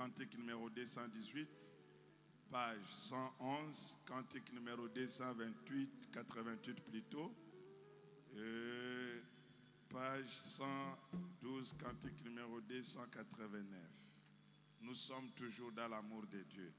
cantique numéro 218, page 111, cantique numéro 228, 88 plutôt, page 112, cantique numéro 289. Nous sommes toujours dans l'amour de Dieu.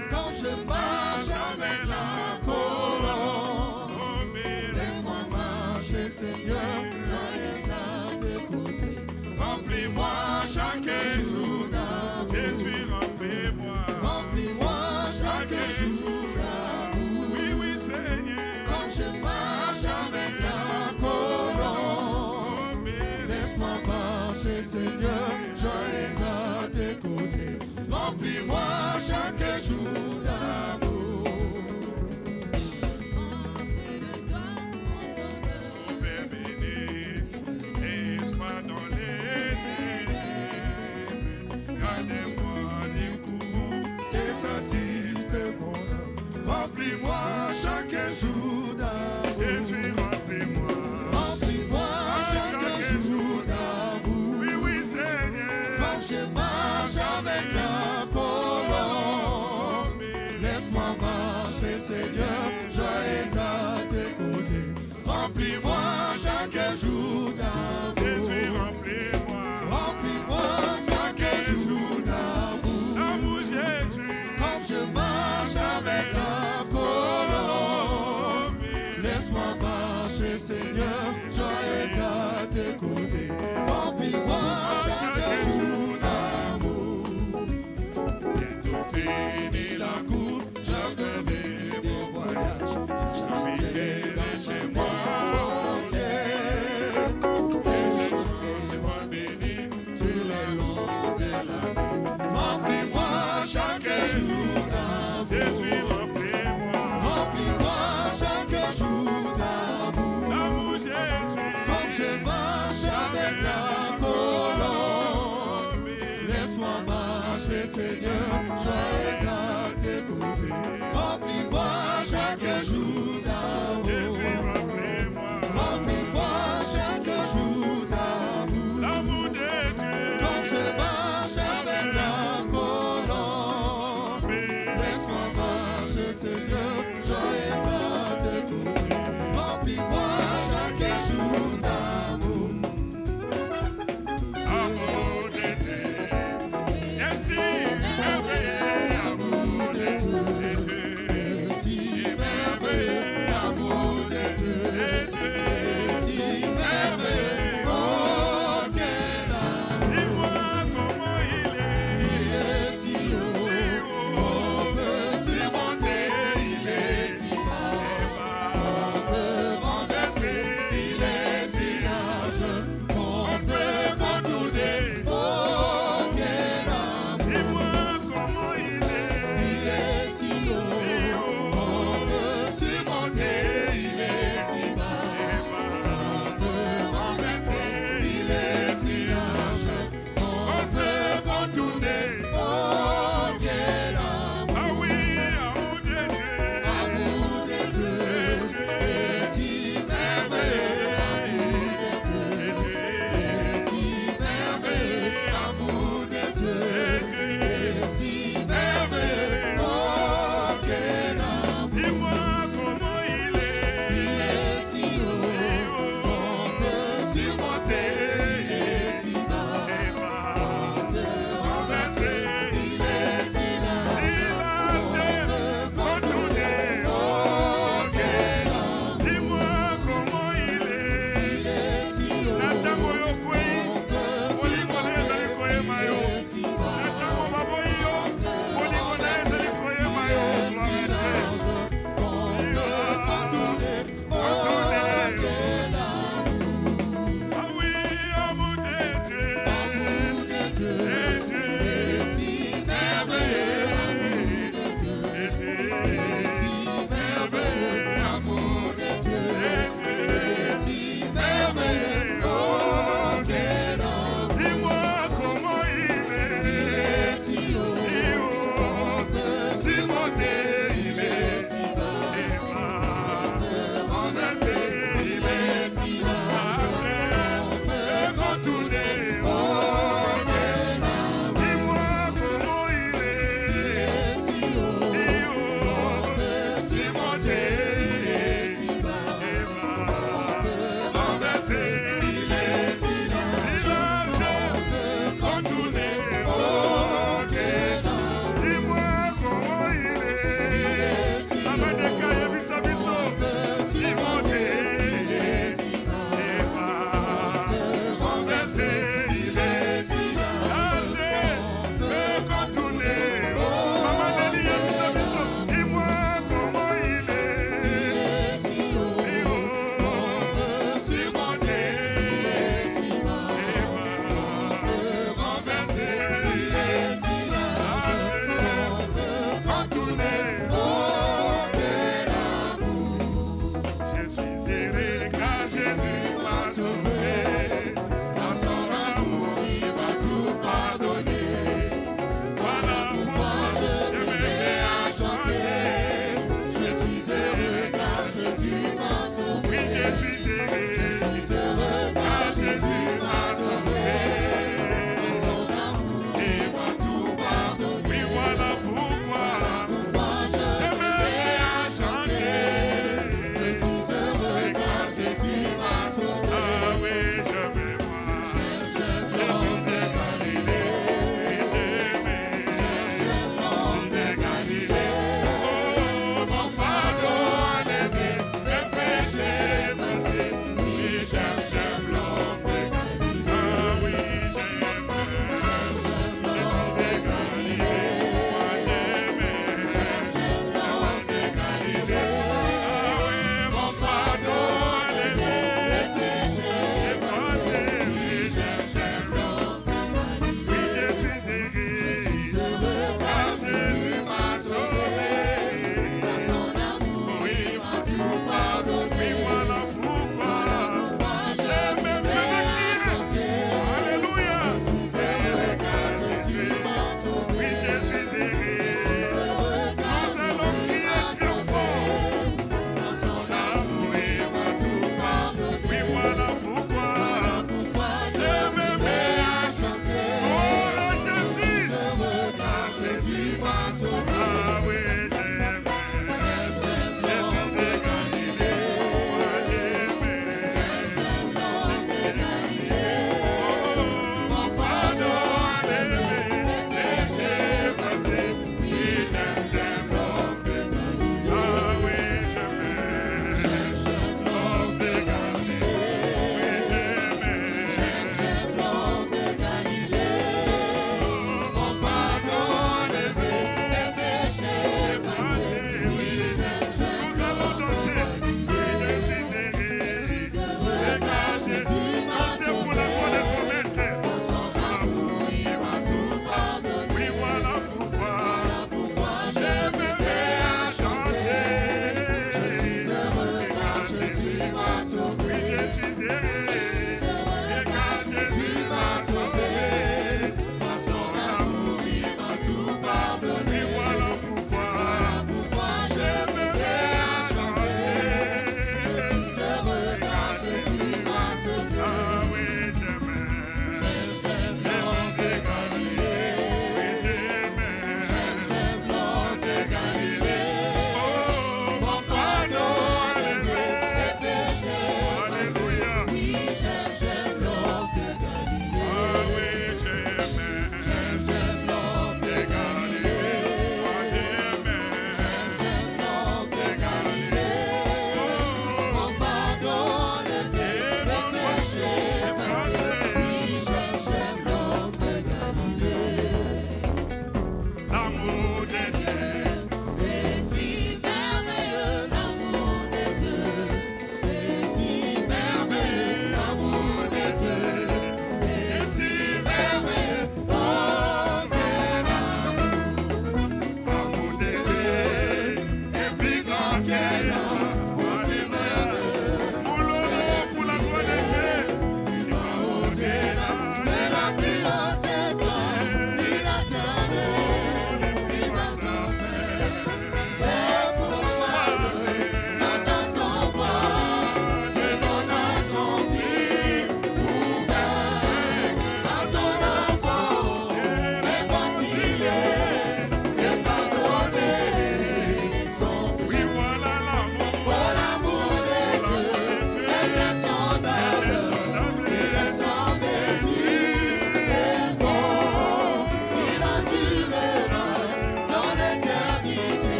Comme je marche avec la colombe.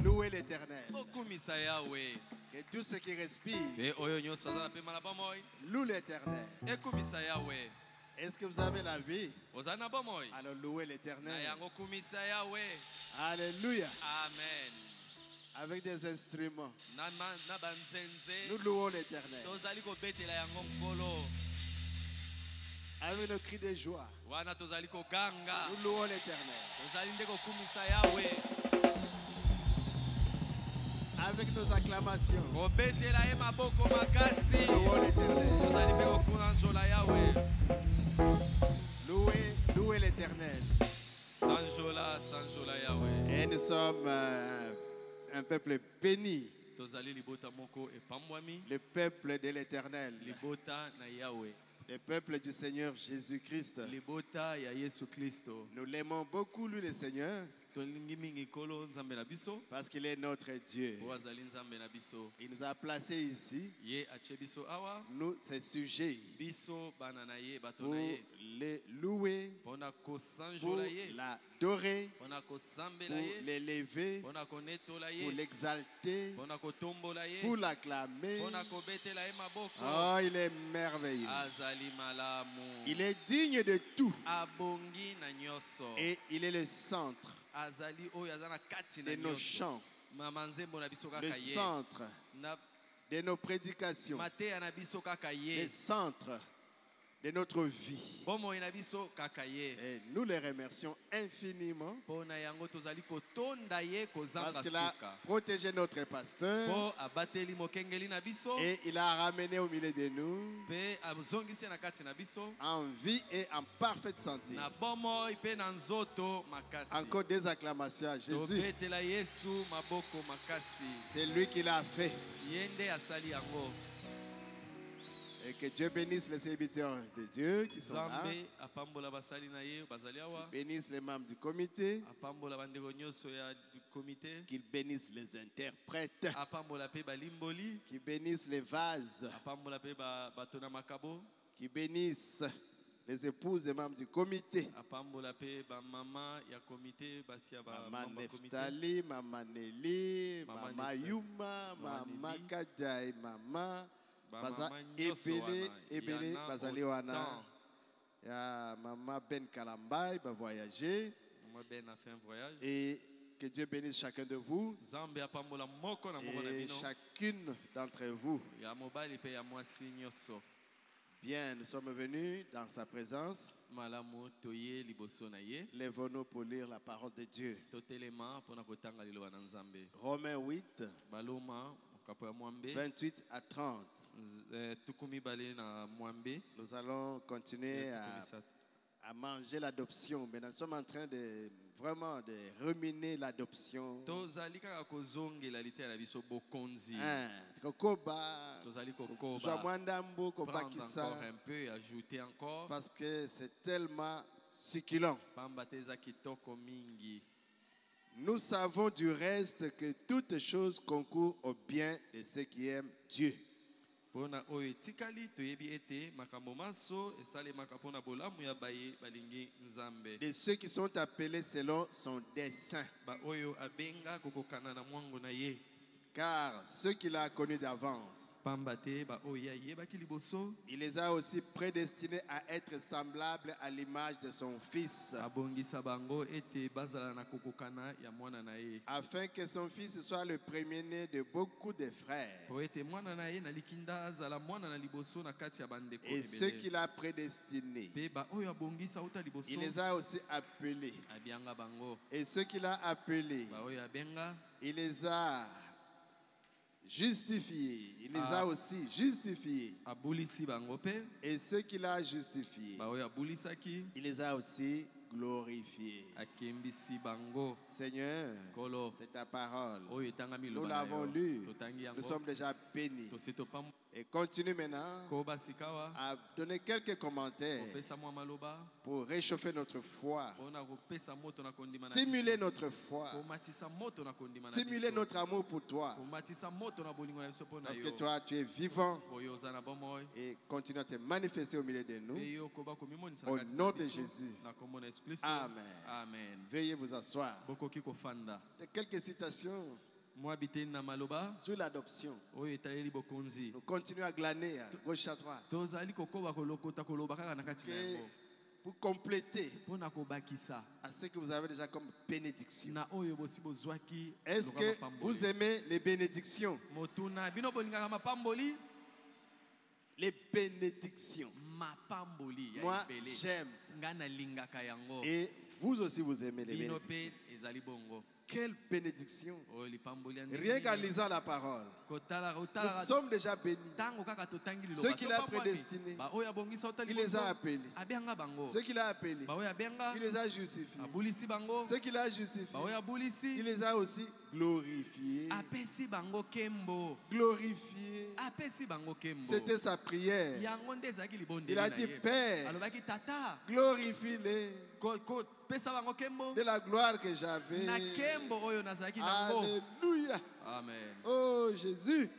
Louez l'Éternel. Okumisa Yahweh. Que tout ce qui respire Pe oyo nyonso aza na pema na bomoi. loue l'Éternel. Ekumisa Yahweh. Est-ce que vous avez la vie? Oza na bomoi. Alors louez Na l'Éternel. yango kumisa Yahweh. Alléluia. Amen. Avec des instruments. Na banzenze. Nous louons l'Éternel. Tozali kobetela yango nkolo. Avec nos cris de joie. Wana tozali koganga. Nous louons l'Éternel. Tozali nde kokumisa Yahweh. Avec nos acclamations. Kobetela ye maboko makasi. Nous louons l'Éternel. Tozali pe kokunanzola Yahweh. Louez l'Éternel. Sanjola Yahweh. Et nous sommes un peuple béni. Tozali libota moko epambwami. Le peuple de l'Éternel. Libota na Yahweh. Le peuple du Seigneur Jésus-Christ. Libota ya Yesu Kristo. Nous l'aimons beaucoup, lui, le Seigneur, Tolingi mingi kolo nzambe na biso. parce qu'il est notre Dieu. Oazali nzambe na biso. Il nous a placés ici, Ye ache biso awa. nous, ses sujets, Biso bana na ye bato pour na ye. les louer, Pona ko pour sanjola ye. l'adorer, Pona ko pour sambela ye. l'élever, Pona ko netola pour ye. l'exalter, Pona ko tombola ye. pour l'acclamer. Pona ko betela ye maboko. Oh, il est merveilleux. Azali malamu. Il est digne de tout Abongi na nyoso. et il est le centre Azali oyo azana kati na de nos nyoso. chants, Mama nzembo na biso le kaka ye. centre Na de nos prédications, mateya na biso kaka le ye. centre de notre vie. Bomoi na biso kaka ye. Et nous les remercions infiniment Pona yango tozali kotonda ye kozanga parce qu'il a suka. protégé notre pasteur Po abateli mokengeli na biso. et il a ramené au milieu de nous Pe azongisi na kati na biso. en vie et en parfaite santé. Na bomoi pe na nzoto makasi. Encore des acclamations à Jésus. Tobetela Yesu maboko makasi. C'est lui qui l'a fait. Yende asali yango. Et que Dieu bénisse les serviteurs de Dieu qui sont là. Zambe apambola basali na ye bazali awa. Bénisse les membres du comité. Apambola bandeko nyonso ya comité. Qu'il bénisse les interprètes. Apambola pe balimboli. Qu'il bénisse les vases. Apambola pe bato na makabo. Qui bénisse les épouses des membres du comité. Apambola pe ba mama ya comité basi ya ba Maman mama comité. Neftali, Maman Nelly, Maman Maman Neftali, Yuma, Maman Maman Nelly. Kadjai, Maman Ba Baza mama nyonso Ebele, wana, Ebele, yana Bazali autant. Wana. Ya Maman Ben Kalambay, va voyager. Moi ben a fait un voyage. Et que Dieu bénisse chacun de vous Zambe apambola moko na moko na et bino. chacune d'entre vous. Ya mobali pe ya mwasi nyonso. Bien, nous sommes venus dans sa présence. Malamu toye liboso na ye. Lèvons-nous pour lire la parole de Dieu. Totelema pona kotanga liloba na Nzambe. Romains 8, Baloma kapo ya mwambe. 28 à 30. Tukumi bale na mwambe. Nous allons continuer à manger l'adoption. Mais nous sommes en train de vraiment de ruminer l'adoption. Tozali kaka kozongela litera na biso bokonzi. Kokoba, Tozali kokoba. Joamwandambo, Prendre Kobakisa, encore un peu et ajouter encore. parce que c'est tellement succulent. Pamba teza kitoko mingi. Nous savons du reste que toutes choses concourent au bien de ceux qui aiment Dieu. Pona oyo etikali toyebi ete makambo maso esalemaka mpona bolamu ya baye balingi Nzambe. De ceux qui sont appelés selon son dessein. Ba oyo abenga kokokana na mwango na ye. Car ceux qu'il a connus d'avance, Pamba te ba oyo ayebaki liboso. il les a aussi prédestinés à être semblables à l'image de son Fils, Abongisa bango ete bazala na kokokana ya mwana na ye. afin que son Fils soit le premier-né de beaucoup de frères. Po ete mwana na ye na likinda azala mwana na liboso na kati ya bandeko Et ceux ebele. qu'il a prédestinés, Pe ba oyo abongisa uta liboso. il les a aussi appelés. Abianga bango. Et ceux qu'il a appelés, Ba oyo abenga. il les a justifiés. Il les a aussi justifiés. Abulisi bango pe. Et ceux qu'il a justifiés, Ba oyo abulisaki. il les a aussi glorifiés. Akembisi bango. Seigneur, Kolo. c'est ta parole. Oyo etangami Nous loba na l'avons yo. lu. Totangi yango. Nous sommes déjà bénis. Tosito pam Et continue maintenant ko basikawa. à donner quelques commentaires Kopesa mwa maloba. pour réchauffer notre foi, Pona kopesa moto na kondima na stimuler biso. notre foi, Komatisa moto na kondima na stimuler biso. notre amour pour toi. Komatisa moto na bolingo na biso pona Parce yo. que toi, tu es vivant Oyo oza na bomoi. et continue à te manifester au milieu de nous. Pe yo koba komimonisa Au na kati nom na de biso. Jésus. Na kombo na Yesu Kristo. Amen. Amen. Veuillez vous asseoir. Bokoki kofanda. Quelques citations Moi biteni na maloba sur l'adoption. oyo etaleli bokonzi. Nous continuons à glaner à gauche à droite. Tozali kokoba kolokota koloba kaka na kati na yango. Pour compléter Pona kobakisa à ce que vous avez déjà comme bénédiction. na oyo bosi bozwaki. Est-ce que vous aimez les bénédictions? Motuna bino bolingaka mapamboli? Les bénédictions. Mapamboli ya Moi, ebele. j'aime ça. Ngana lingaka yango. Et vous aussi, vous aimez les Bino bénédictions. pe ezali bongo. Quelle bénédiction! Oyo lipamboli ya Rien qu'en lisant la parole, kotala nous kotala sommes déjà bénis. tango kaka totangi liloba. Ceux qu'il a Topambwami. prédestinés, Ba oyo abongisa otali il les boso. a appelés. Abenga bango. Ceux qu'il a appelés, Ba oyo abenga. il les a justifiés. Abulisi bango. Ceux qu'il a justifiés, Ba oyo abulisi. il les a aussi glorifiés. Apesi bango kembo. Glorifiés. Apesi bango kembo. C'était sa prière. Yango nde ezalaki libondeli Il a na dit, ye. Père, Alobaki tata. glorifie-les Pesa bango kembo. de la gloire que j'avais. Na kembo oyo nazalaki nango. Alléluia. Amen. Oh Jésus,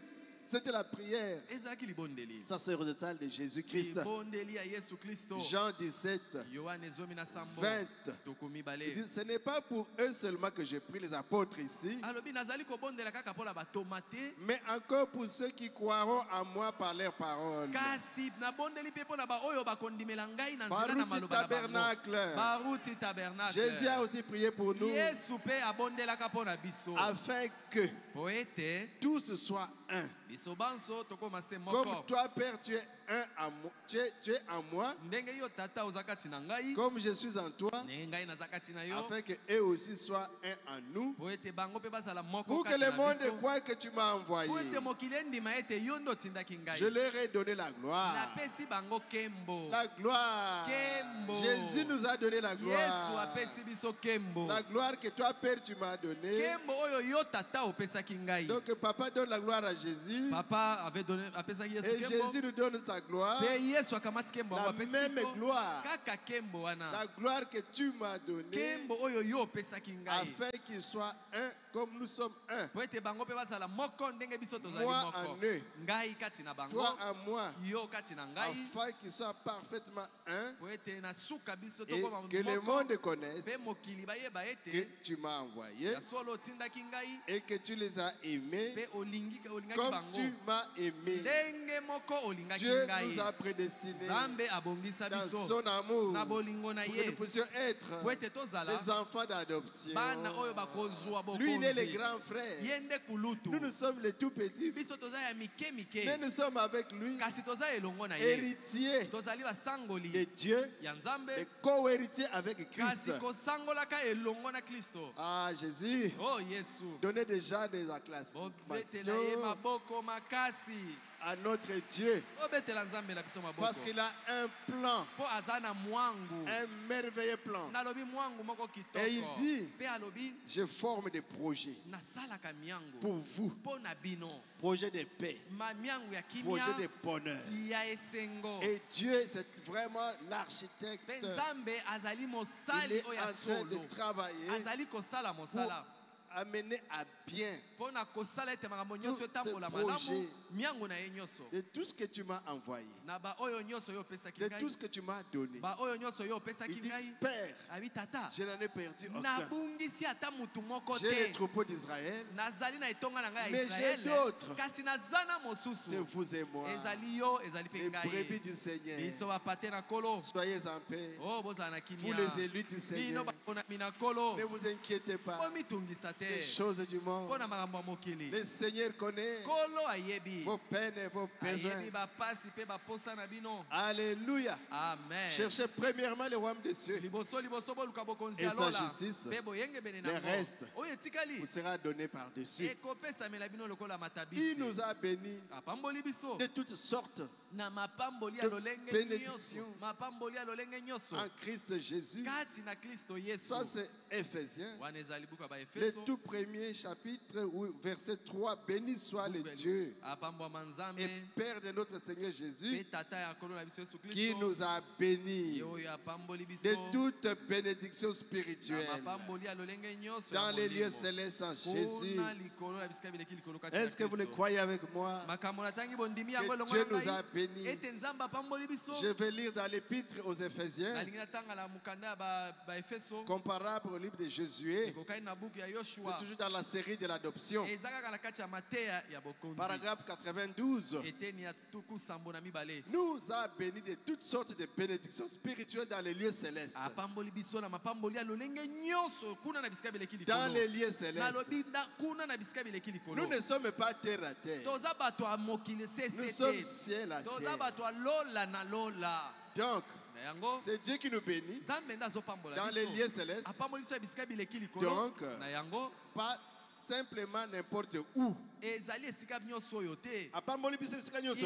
c'était la prière Ezalaki libondeli. sacerdotale de Jésus-Christ. Libondeli ya Yesu Kristo. Jean 17, Yohane zomi na sambo. 20. Tokomi Il bale. dit, ce n'est pas pour eux seulement que j'ai pris les apôtres ici, Alobi nazali kobondela kaka pola batomate. mais encore pour ceux qui croiront en moi par leurs paroles. Kasi nabondeli pe pona ba oyo bakondimela ngai na nzela na Baruti maloba na bango. tabernacle. Baruti tabernacle. Jésus a aussi prié pour nous Yesu pe abondelaka pona biso. afin que Po ete tous soient un. biso banso tokoma se Comme moko. toi, Père, tu es un en moi, tu es en moi, Ndenge yo tata oza kati na ngai. comme je suis en toi, Ndenge ngai naza kati na yo. afin que eux aussi soient un en nous, Po ete bango pe bazala moko pour que kati le na monde biso. croie que tu m'as envoyé. Po ete mokili endima ete yo ndo otindaki ngai. Je leur ai donné la gloire. Napesi bango kembo. La gloire. Kembo. Jésus nous a donné la Yesu gloire. apesi biso kembo. La gloire que toi, Père, tu m'as donnée. Kembo oyo yo tata opesaki ngai. Donc, papa donne la gloire à Jésus. Papa avait donné apesaki Yesu Et kembo. Jésus nous donne sa gloire. Pe Yesu akamati kembo La yango apesi même biso. gloire. Kaka kembo wana. La gloire que tu m'as donnée. Kembo oyo yo opesaki ngai. Afin qu'ils soient un comme nous sommes un. Po ete bango pe bazala moko ndenge biso tozali Moi moko. en eux. Ngai kati na bango. Toi en moi. Yo kati na ngai. Afin qu'ils soient parfaitement un. Po ete na suka biso Et tokoma que le moko. monde connaisse Pe mokili bayeba que ete tu m'as envoyé. ya solo otindaki ngai. Et que tu les as aimés Pe olingaki comme bango. tu m'as aimé. Ndenge moko olingaki Dieu ngai. nous a prédestinés Nzambe abongisa dans biso son amour na bolingo na pour que nous ye. puissions être Po ete tozala des enfants d'adoption. bana oyo bakozwa Lui, il est le bokonzi. grand frère. Ye nde kulutu. Nous, nous sommes les tout petits. Biso toza ya mike Mais mike. nous sommes avec lui, Kasi toza elongo na ye. héritiers Tozali de basangoli Dieu, ya Nzambe. et co-héritiers avec Christ. Kasi kosangolaka elongo na Kristo. Ah, Jésus, Oh Yesu. donnez déjà des Bobetela ye acclamations maboko makasi. à notre Dieu. Obetela Nzambe na biso maboko. Parce qu'il a un plan, Po aza na mwangu. un merveilleux plan. Nalobi mwangu moko kitoko. Et il dit, Pe alobi je forme des projets nasalaka miangu. pour vous. Po na bino. Projets de paix, Miangu ya kimia. projets de bonheur. Ya esengo. Et Dieu, c'est vraiment Pe l'architecte. Nzambe azali Il mosali est oyo en ya train solo. de travailler Azali kosala pour mosala. amener à bien Mpo na kosala ete makambo nyonso Tous etambola ces malamu. projets. Miango na ye nyonso. de tout ce que tu m'as envoyé, Na ba oyo nyonso yo opesaki de ngai. tout ce que tu m'as donné. Ba oyo nyonso yo Il opesaki dit, ngai. Père, Abi tata. je n'en ai perdu aucun. Nabungisi ata mutu moko J'ai les te. troupeaux d'Israël, Nazali na etonga na ngai ya mais j'ai Israele. d'autres. Kasi naza na C'est mosusu. vous et moi, Ezali yo, ezali pe les brebis ngai. du Seigneur. Biso bapate na kolo. Soyez en paix. Oh bozala na Vous kimia. les élus du Bino Seigneur, bakonami na kolo. ne vous inquiétez pas Omitungisa des te. choses du monde. Mpo na makambo ya mokili. Le Seigneur connaît Kolo ayebi. vos peines et vos besoins. Ayebi bapasi pe baposa na bino. Alléluia. Amen. Cherchez premièrement le royaume des cieux. Liboso boluka bokonzi Et ya sa lola. justice, Pe boyengebene le nango. reste Oyo etikali. vous sera donné par-dessus. Ekopesamela bino lokola Il matabisi. nous a bénis Apamboli biso. de toutes sortes Na mapamboli ya de lolenge bénédictions. nyonso. Mapamboli ya lolenge nyonso. en Christ Jésus. Kati na Kristo Yesu. Ça, c'est Éphésiens. Wana ezali buku ya Le Baefeso. tout tout premier chapitre, verset 3, béni soit le Dieu et Père de notre Seigneur Jésus, qui nous a bénis de toute bénédiction spirituelle dans les lieux célestes en Jésus. Est-ce que vous le croyez avec moi? Que Dieu nous a bénis. Je vais lire dans l'épître aux Éphésiens, comparable au livre de Josué. C'est toujours dans la série de l'adoption. Paragraphe 92. Nous a bénis de toutes sortes de bénédictions spirituelles dans les lieux célestes. Dans les lieux célestes. Nous ne sommes pas terre à terre. Nous sommes ciel à ciel. Donc, c'est Dieu qui nous bénit dans les lieux célestes. Donc, pas simplement n'importe où. Il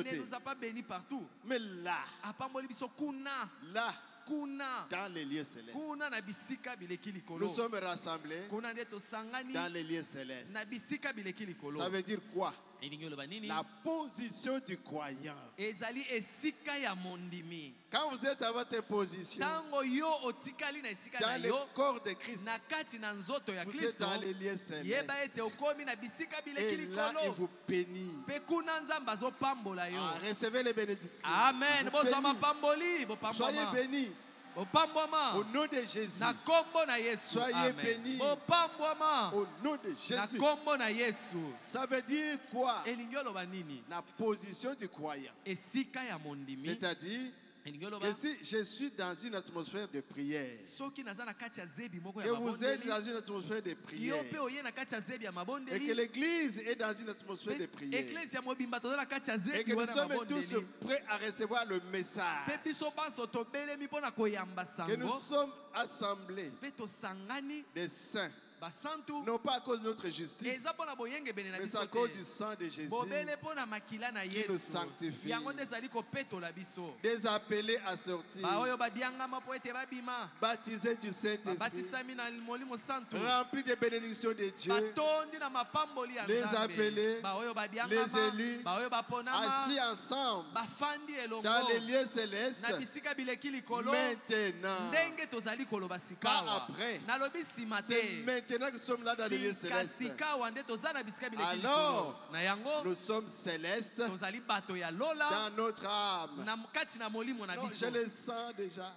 ne nous a pas bénis partout. Mais là, dans les lieux célestes, nous sommes rassemblés dans les lieux célestes. Ça veut dire quoi? La position du croyant. Quand vous êtes à votre position dans le corps de Christ, vous êtes dans les lieux célestes. Et là, il vous bénit. Recevez les bénédictions. Amen. Soyez bénis. Au nom de Jésus. Soyez bénis. Au nom de Jésus. Ça veut dire quoi? La position du croyant. C'est-à-dire que si je suis dans une atmosphère de prière, que vous êtes dans une atmosphère de prière, et que l'église est dans une atmosphère de prière, et que nous sommes tous prêts à recevoir le message, que nous sommes assemblés des saints, non pas à cause de notre justice, mais c'est à cause du sang de Jésus qui nous sanctifie, des appelés à sortir, baptisés du Saint-Esprit, remplis des bénédictions de Dieu, les appelés, les élus, assis ensemble dans les lieux célestes, maintenant, pas après, c'est maintenant que nous sommes là dans les lieux célestes. Alors, nous sommes célestes dans notre âme. Non, je le sens déjà.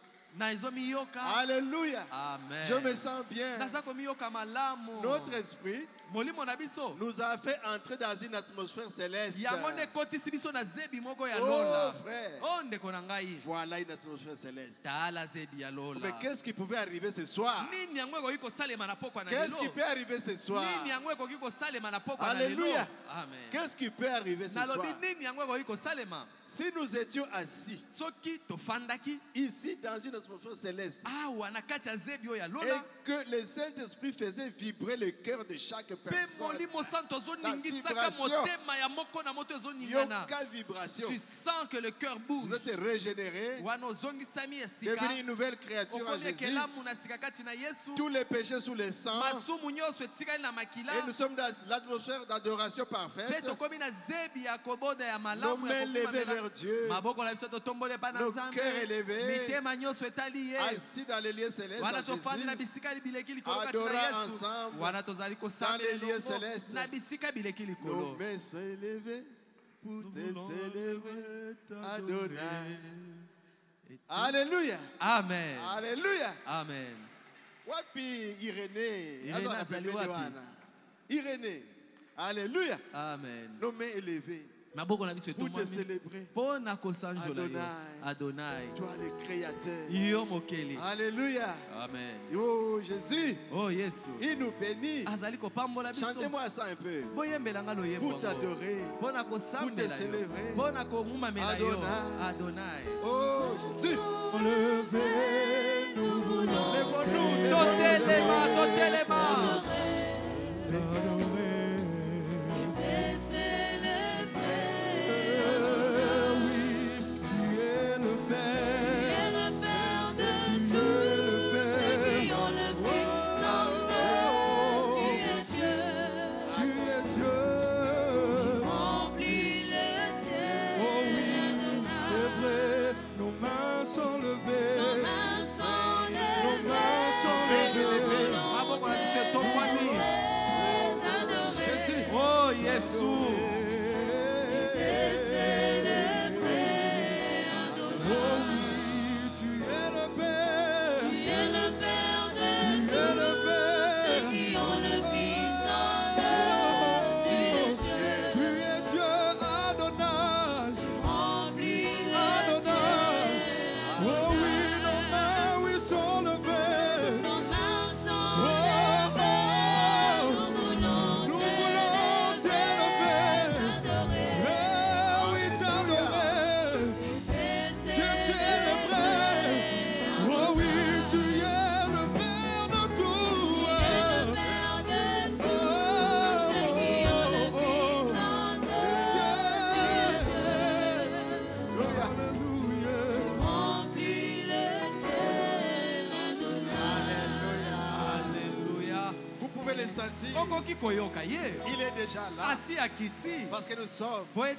Alléluia. Amen. Je me sens bien. Notre esprit nous a fait entrer dans une atmosphère céleste. Oh frère, voilà une atmosphère céleste. Mais qu'est-ce qui pouvait arriver ce soir? Qu'est-ce qui peut arriver ce soir? Alléluia. Qu'est-ce qui peut arriver ce soir? Si nous étions assis ici dans une atmosphère céleste et que le Saint-Esprit faisait vibrer le cœur de chaque personne, la vibration, tu sens que le cœur bouge. vous êtes régénérés, devenus une nouvelle créature en Jésus, tous les péchés sous le sang, et nous sommes dans l'atmosphère d'adoration parfaite, nos mains levées vers Dieu, nos cœurs élevés, assis dans les lieux célestes en Jésus, adorant ensemble dans les lieux célestes, nos mains s'élèvent pour te célébrer, Adonai. Alléluia. Amen. Alléluia. Amen. Wapi Irénée, Irénée. Irénée. Alléluia. Amen. Nos mains élevées pour te célébrer, Adonai. toi le Créateur. Alléluia. Amen. Oh Jésus, Oh Yesu. il nous bénit. Chantez-moi ça un peu. Pour t'adorer, pour te célébrer. Adonai. Oh Jésus. Levez, nous voulons Lèvons-nous. te célébrer. Oui, tu es le Tu Père. es le Père de tous ceux qui ont le Fils en eux. Tu es Dieu. Oh Jésus. Et célébré, adoré. Oh oui, tu es le Père. Tu es le Père de Tu es le tous Père. ceux qui ont le Fils en eux. Tu es Dieu. Tu es Dieu, Adonai. Remplis le Adonai. ciel. Oh oui, nos mains, oui, sont levées. Nos mains sont Oh, levées. Nous nous voulons voulons t'élever, t'élever. t'adorer. Eh oui, t'adorer. T'es Te célébrer. Oh oui, tu es le Père de tout. Tu es le Père de tous ceux qui ont le Fils en eux. Tu es Dieu. Alléluia. Remplis le ciel, Adonai. Alléluia. Vous pouvez le sentir. Okoki koyoka ye. Il est déjà là. Asi akiti. Parce que nous sommes Boete.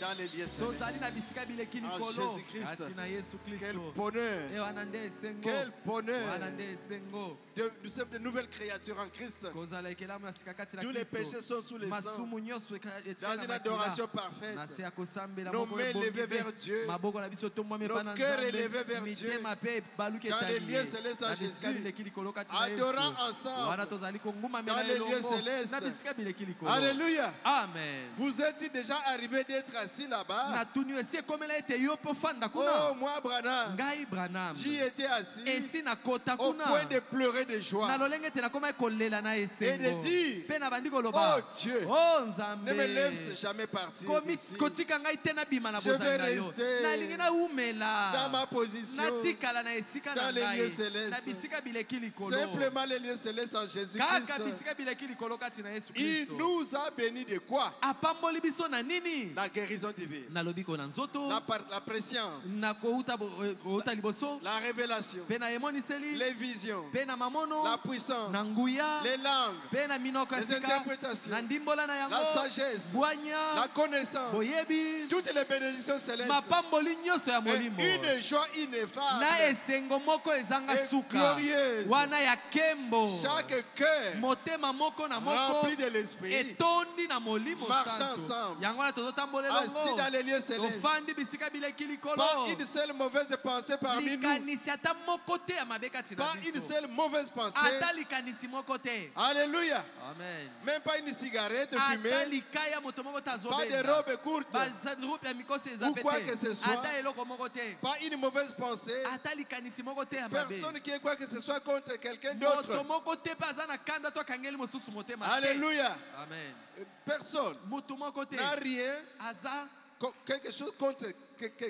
dans les lieux célestes. Tozali na bisika bileki En likolo. Jésus-Christ. Kati na Yesu Quel Kristo. bonheur. Ewana nde esengo. Quel bonheur. Wana nde esengo. Nous sommes de nouvelles créatures en Christ. Kozala ekelamu na sika kati na Tous les Kristo. péchés sont sous les sangs. Masumu nyonso Dans une adoration parfaite. na se ya kosambela Nos moko mains ebongi levées mpe. vers Dieu. Maboko na biso tomwami Nos epa na cœurs Nzambe. élevés vers Dieu. Mitema mpe baluki Dans les etali lieux ye. célestes en Na bisika Jésus. bileki likolo kati na Yesu. Adorant ensemble. Wana tozali kongumamela Dans les lieux elongo. célestes. Na bisika bileki likolo. Alléluia. Amen. Vous êtes déjà arrivé d'être assis là-bas? natuni esi ekomela ete yo mpo fanda Oh, kuna moi, Branham, ngai Branham j'y étais assis esi nakota au kuna point de pleurer de na joie lolenge ete nakoma kolela na et esengo de dire, mpe nabandi oh koloba Dieu, o ne me laisse nzambe jamais partir d'ici. kotika ngai te nabima na Je vais bozali na yo rester nalingi dans naumela ma position, natikala na esika dans na les lieux ngai célestes. na bisika bileki likolo Simplement les lieux célestes en kaka Jésus-Christ. bisika bileki likolo kati na yesu Il kristo nous a bénis de quoi? apamboli biso na nini La guérison divine, nalobi ko na nzoto la préscience, na kouta liboso la révélation, mpe na emoniseli les visions, mpe na mamono la puissance, na nguya les langues, mpe na minoko ya les sika interprétations, na ndimbola na la yango sagesse, la bwanya connaissance, boyebi toutes les bénédictions célestes. mapamboli nyonso ya Et molimo une joie na ineffable. esengo moko ezanga Et suka glorieuse. wana ya kembo Chaque cœur motema moko na moko rempli de l'esprit, etondi na molimo marche santo ensemble. yango wana tozotambolela assis dans les lieux célestes. tofandi bisika bileki Pas likolo une seule mauvaise pensée parmi nous. likanisi ata moko te ya mabe kati na Pas une biso seule mauvaise pensée. ata likanisi moko te Alléluia. amen Même pas une cigarette ata fumée. likaya moto moko te Pas de azobenda robe courte. baroupe ya mikosi eza Ou pe quoi que ce te soit. ata eloko moko te Pas une mauvaise pensée. ata likanisi moko te ya mabe Personne qui est quoi que ce soit contre quelqu'un moto d'autre. moko te mpe aza na kanda to akangeli mosusu motema te Alléluia. amen Personne moto moko te n'a rien, aza quelque chose contre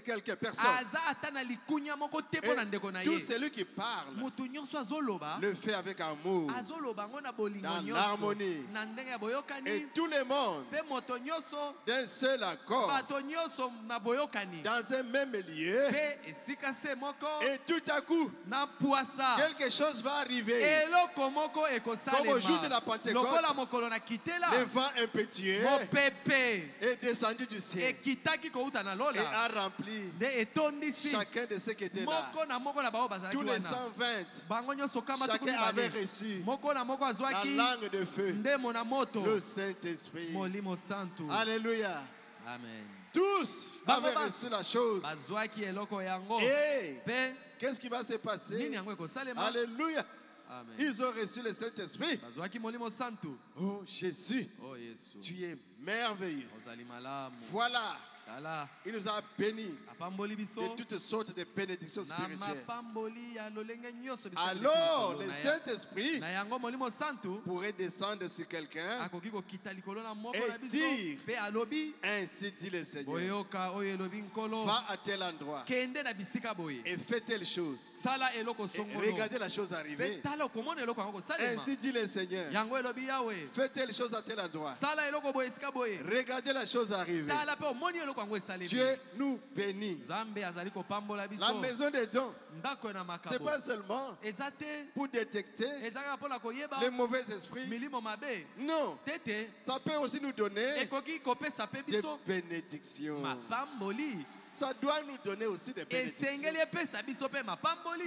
quelqu'un. Personne. aza ata na likunya moko te mpo na ndeko na Et tout ye celui qui parle moto nyonso azoloba le fait avec amour. azoloba yango na bolingo Dans nyonso l'harmonie. na ndenge ya Et boyokani tout le monde mpe moto nyonso d'un seul accord. bato nyonso na boyokani Dans un même lieu. mpe esika se moko Et tout à coup, na puasa quelque chose va arriver. eloko moko Comme au jour de la ekosalema Pentecôte, lokola mokolo na kitela le vent impétueux mopepe est descendu du ciel ekitaki kouta na et lola a rempli nde etondisi chacun de ceux qui étaient là. moko na moko na bango bazalaki Tous les wana 120, bango nyonso kama tuku chacun avait mibale reçu moko na moko la azwaki langue de feu, ndemo na moto le Saint-Esprit. molimo santu Alléluia. amen Tous Bango avaient ba- reçu la chose. bazwaki eloko yango Et mpe qu'est-ce qui va se nini passer? yango ekosalema Alléluia. amen Ils ont reçu le Saint-Esprit. bazwaki molimo santu Oh Jésus, o yesu tu es merveilleux. ozali malamu Voilà, tala il nous a bénis apamboli biso de toutes sortes de bénédictions na spirituelles. mapamboli ya lolenge nyonso bisika Alors, bileki le likolo na ya- Saint-Esprit na yango molimo santu pourrait descendre sur quelqu'un. akoki kokita likolo na moko Et na biso dire, mpe alobi ainsi dit le Seigneur. boyoka oyo elobi nkolo Va à tel endroit kende na bisika boye et fais telle chose. sala eloko Et songolo regardez la chose mpe arriver. tala okomona eloko yango kosalema Ainsi dit le Seigneur. yango elobi yawe Fais telle chose à tel endroit. sala eloko boye esika boye Regardez la chose arriver. tala mpe omoni eloko yango esalemi Dieu nous bénit. nzambe azali kopambola La biso maison des dons, ndako na c'est makabo pas seulement eza te pour détecter eza kaka mpona koyeba les mauvais esprits. milimo mabe Non, tete ça peut aussi nous donner ekoki kopesa mpe des biso bénédictions. mapamboli Ça doit nous donner aussi des bénédictions.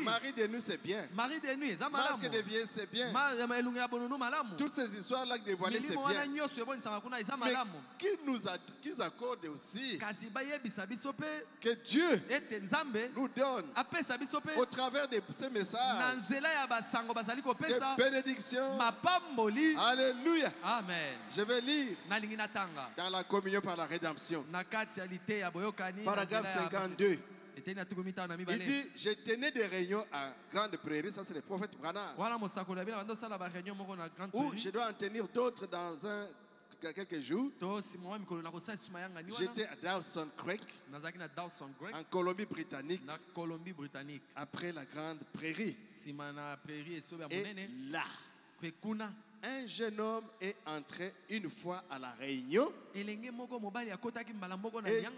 Marie de nous, c'est bien. Masque de vieillesse, c'est bien. Toutes ces histoires-là dévoilées, c'est bien. Mais qu'ils accordent aussi que Dieu nous donne au travers de ces messages des bénédictions. Alléluia. Amen. Je vais lire dans la communion par la rédemption. Paragraphe 52. Il dit, je tenais des réunions à Grande Prairie, ça c'est le prophète Branham. Ou je dois en tenir d'autres dans quelques jours. J'étais à Dawson Creek, en Colombie-Britannique, après la Grande Prairie. Et là, un jeune homme est entré une fois à la réunion et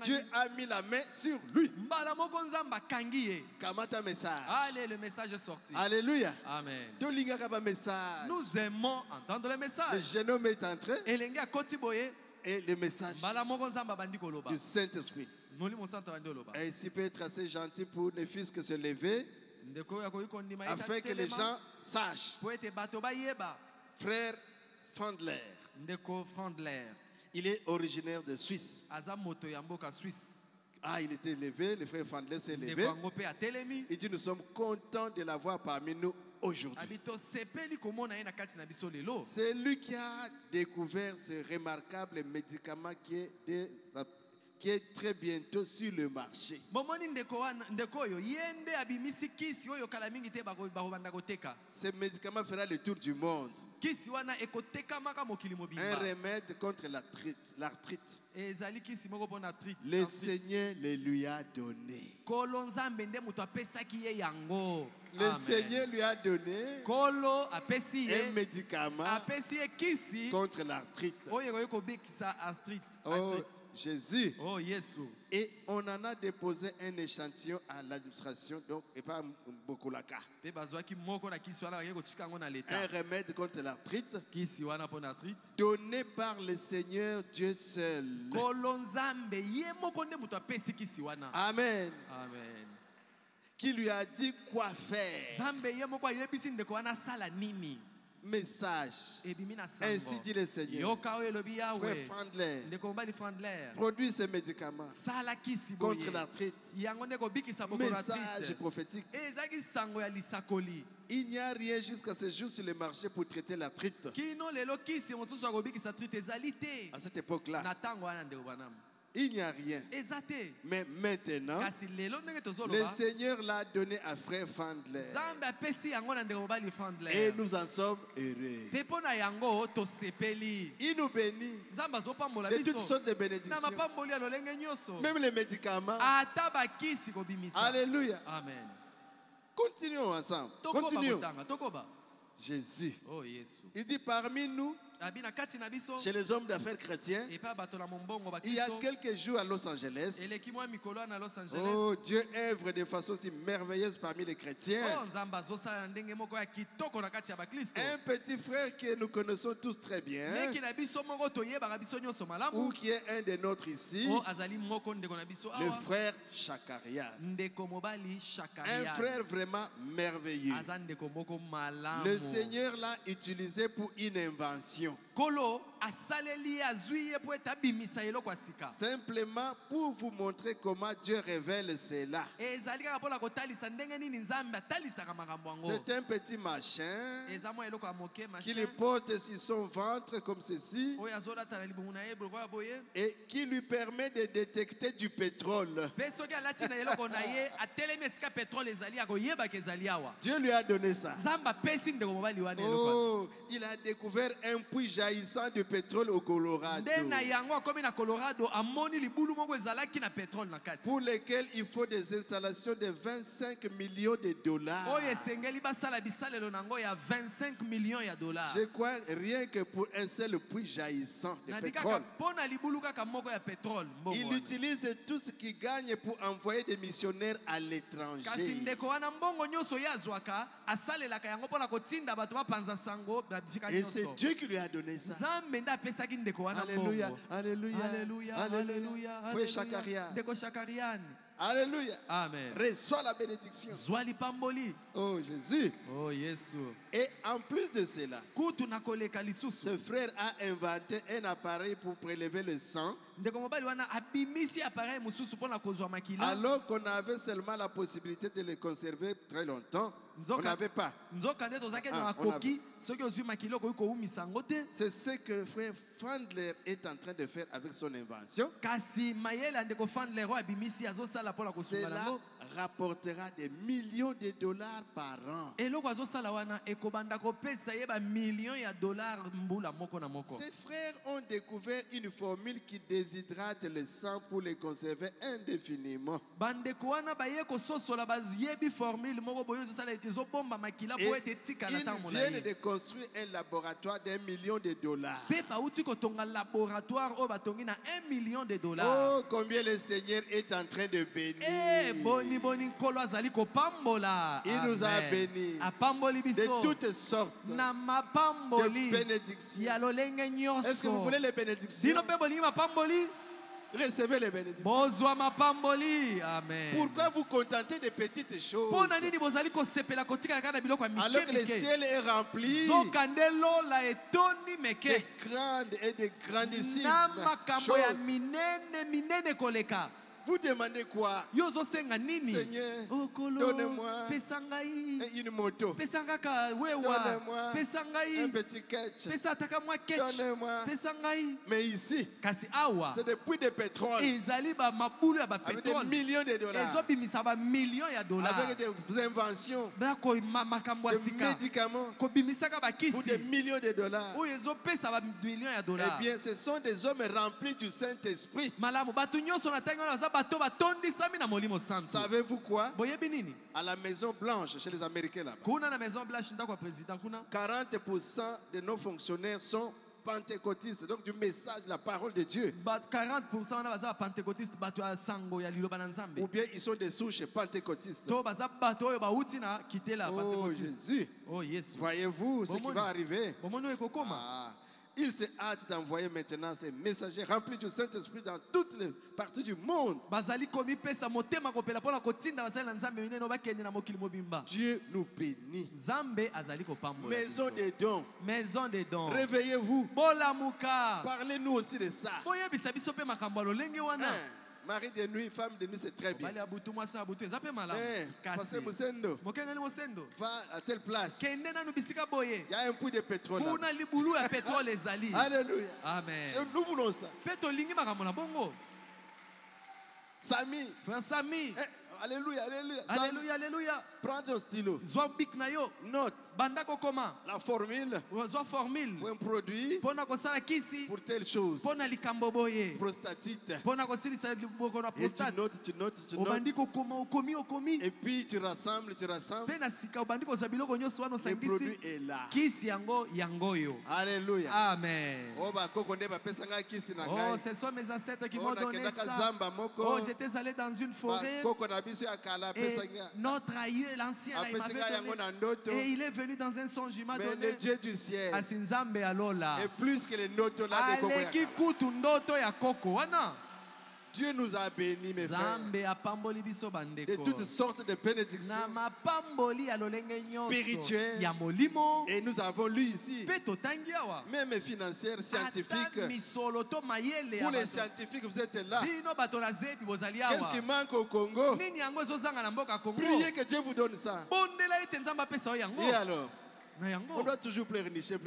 Dieu a mis la main sur lui. Kamata message. Allez, le message est sorti. Alléluia. Amen. Message. Nous aimons entendre le message. Le jeune homme est entré et le message du Saint-Esprit. Ainsi peut être assez gentil pour ne fût-ce que se lever afin que les gens sachent. Frère Fandler. Il est originaire de Suisse. Ah, il était levé, le frère Fandler s'est levé. Il dit, nous sommes contents de l'avoir parmi nous aujourd'hui. C'est lui qui a découvert ce remarquable médicament qui est très bientôt sur le marché. Ce médicament fera le tour du monde. Un remède contre l'arthrite. Le Seigneur le lui a donné. Le Seigneur lui a donné un médicament contre l'arthrite. Oh Jésus. Oh Jésus. Et on en a déposé un échantillon à l'administration, donc et pas Bokolaka. Un remède contre l'arthrite donné par le Seigneur Dieu seul. Amen. Amen. Qui lui a dit quoi faire. Message. Ainsi dit le Seigneur. Frère Fandler produit ces médicaments contre l'arthrite. Message prophétique. Il n'y a rien jusqu'à ce jour sur le marché pour traiter l'arthrite. À cette époque-là, il n'y a rien. Mais maintenant, le Seigneur l'a donné à frère Fandler. Et nous en sommes heureux. Il nous bénit de toutes sortes de bénédictions. Même les médicaments. Alléluia. Amen. Continuons ensemble. Continuons. Jésus. Oh, Jésus. Il dit parmi nous, chez les hommes d'affaires chrétiens, il y a quelques jours à Los Angeles, oh, Dieu œuvre de façon si merveilleuse parmi les chrétiens. Un petit frère que nous connaissons tous très bien, ou qui est un des nôtres ici, le frère Chakarian. Un frère vraiment merveilleux. Le Seigneur l'a utilisé pour une invention. Simplement pour vous montrer comment Dieu révèle cela. C'est un petit machin qui le porte sur son ventre comme ceci et qui lui permet de détecter du pétrole. Dieu lui a donné ça. Oh, il a découvert un puits jaillissant de pétrole au Colorado, pour lesquels il faut des installations de 25 millions de dollars. Je crois rien que pour un seul puits jaillissant de pétrole. Il utilise tout ce qu'il gagne pour envoyer des missionnaires à l'étranger. Et c'est Dieu qui lui a donné ça. Alléluia, alléluia, alléluia. Frère Chakarian. Alléluia. Amen. Reçois la bénédiction. Oh Jésus. Oh Jésus. Et en plus de cela, ce frère a inventé un appareil pour prélever le sang. Alors qu'on avait seulement la possibilité de le conserver très longtemps. On n'avait pas. C'est ce que le frère Fandler est en train de faire avec son invention. Cela rapportera des millions de dollars par an. Ces frères ont découvert une formule qui déshydrate le sang pour le conserver indéfiniment. Ils viennent de construire un laboratoire d'1 million de dollars. Oh, combien le Seigneur est en train de bénir. Il nous a bénis de toutes sortes de bénédictions. Est-ce que vous voulez les bénédictions? Recevez les bénédictions. Amen. Pourquoi vous contentez des petites choses alors que le ciel est rempli de grandes et de grandissimes choses? Vous demandez quoi? Seigneur, donne-moi une moto. Donne-moi un petit catch. Donne-moi. Mais ici, c'est des puits de pétrole. Avec des millions de dollars. Avec des inventions. Des médicaments. Pour des millions de dollars. Eh bien, ce sont des hommes remplis du Saint-Esprit. Savez-vous quoi? À la Maison Blanche, chez les Américains là-bas, 40% de nos fonctionnaires sont pentecôtistes, donc du message, la parole de Dieu. 40% ou bien ils sont des souches pentecôtistes. Oh Jésus. Voyez-vous ce qui va arriver? Il se hâte d'envoyer maintenant ces messagers remplis du Saint-Esprit dans toutes les parties du monde. Dieu nous bénit. Maison des dons. Réveillez-vous. Parlez-nous aussi de ça. Mari de nuit, femme de nuit, c'est très bien. Pasteur Moussendo, va à telle place. Il y a un puits de pétrole. Alléluia. Amen. Nous voulons ça. Samy. Frère Samy. Alléluia, alléluia. Alléluia, alléluia. Prends ton stylo. Note. La formule. Pour un produit. Pour telle chose. Prostatite. Et tu notes. Et puis tu rassembles. Le produit est là. Alléluia. Amen. Oh, ce sont mes ancêtres qui m'ont donné ça. Oh, j'étais allé dans une forêt. Et notre aïeux, l'ancien, il m'avait donné. Et il est venu dans un songe, il m'a donné. Mais le Dieu du ciel est plus que les notes là de Dieu nous a bénis, mes frères, de toutes sortes de bénédictions spirituelles. Et nous avons lu ici, même financières, scientifiques. Vous les scientifiques, vous êtes là. Qu'est-ce qui manque au Congo? Priez que Dieu vous donne ça. Et alors? On doit toujours pleurnicher.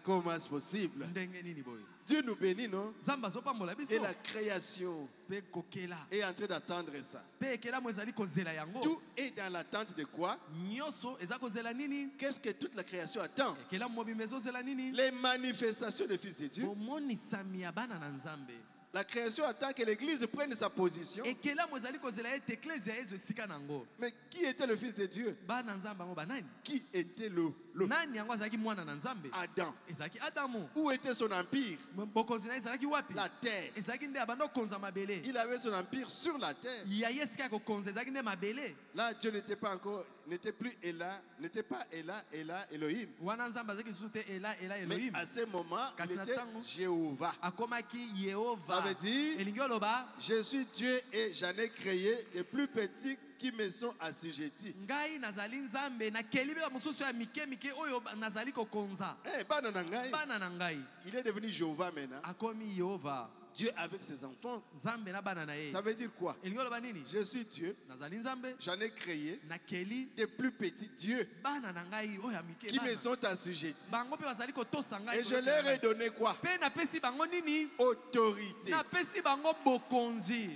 Comment est-ce possible? Dieu nous bénit, non? Et la création est en train d'attendre ça. Tout est dans l'attente de quoi? Qu'est-ce que toute la création attend? Les manifestations du Fils de Dieu. La création attend que l'Église prenne sa position. Mais qui était le Fils de Dieu? Qui était le Adam. Où était son empire? La terre. Il avait son empire sur la terre. Là, Dieu n'était pas encore n'était plus Ela, n'était pas Ela, Elohim. Mais à ce moment, il était Jéhovah. Ça veut dire, je suis Dieu et j'en ai créé les plus petits qui me sont assujettis. Il est devenu Jéhovah maintenant. Dieu avec ses enfants. Ça veut dire quoi? Je suis Dieu. J'en ai créé des plus petits dieux qui me sont assujettis. Et je leur ai donné quoi? Autorité.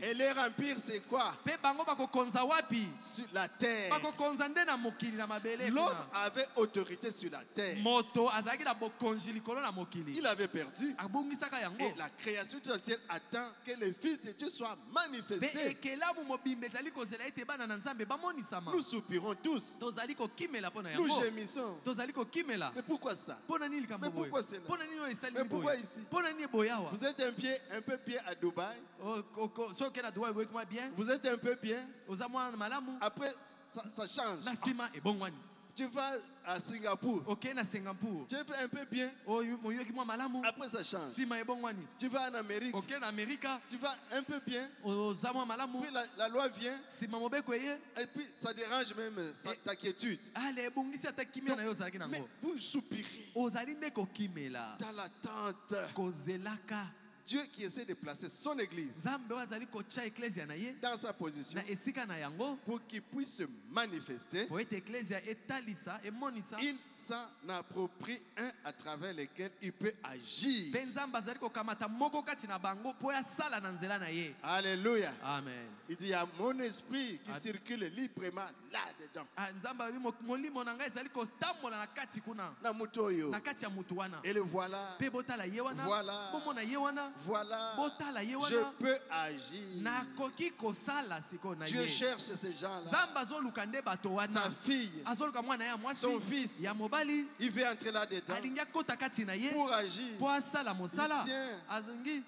Et leur empire, c'est quoi? Sur la terre. L'homme avait autorité sur la terre. Il avait perdu. Et la création tout entière attend que le Fils de Dieu soit manifesté. Nous soupirons tous. Nous gémissons. Mais pourquoi ça? Mais pourquoi cela? Mais pourquoi ici? Vous êtes un peu bien à Dubaï. Vous êtes un peu bien. Après, ça change. Tu vas à Singapour. Tu fais un peu bien. Après ça change. Tu vas en Amérique. Tu vas un peu bien. Puis la loi vient. Et puis ça dérange même ta quiétude. Mais vous soupirez dans l'attente. Dieu qui essaie de placer son église dans sa position pour qu'il puisse se manifester, il s'en approprie un à travers lequel il peut agir. Alléluia. Amen. Il dit, il y a mon esprit qui circule librement là-dedans. Et le voilà. Voilà, je peux agir. Dieu cherche ces gens-là. Sa fille, son fils, il veut entrer là-dedans pour agir. Tiens,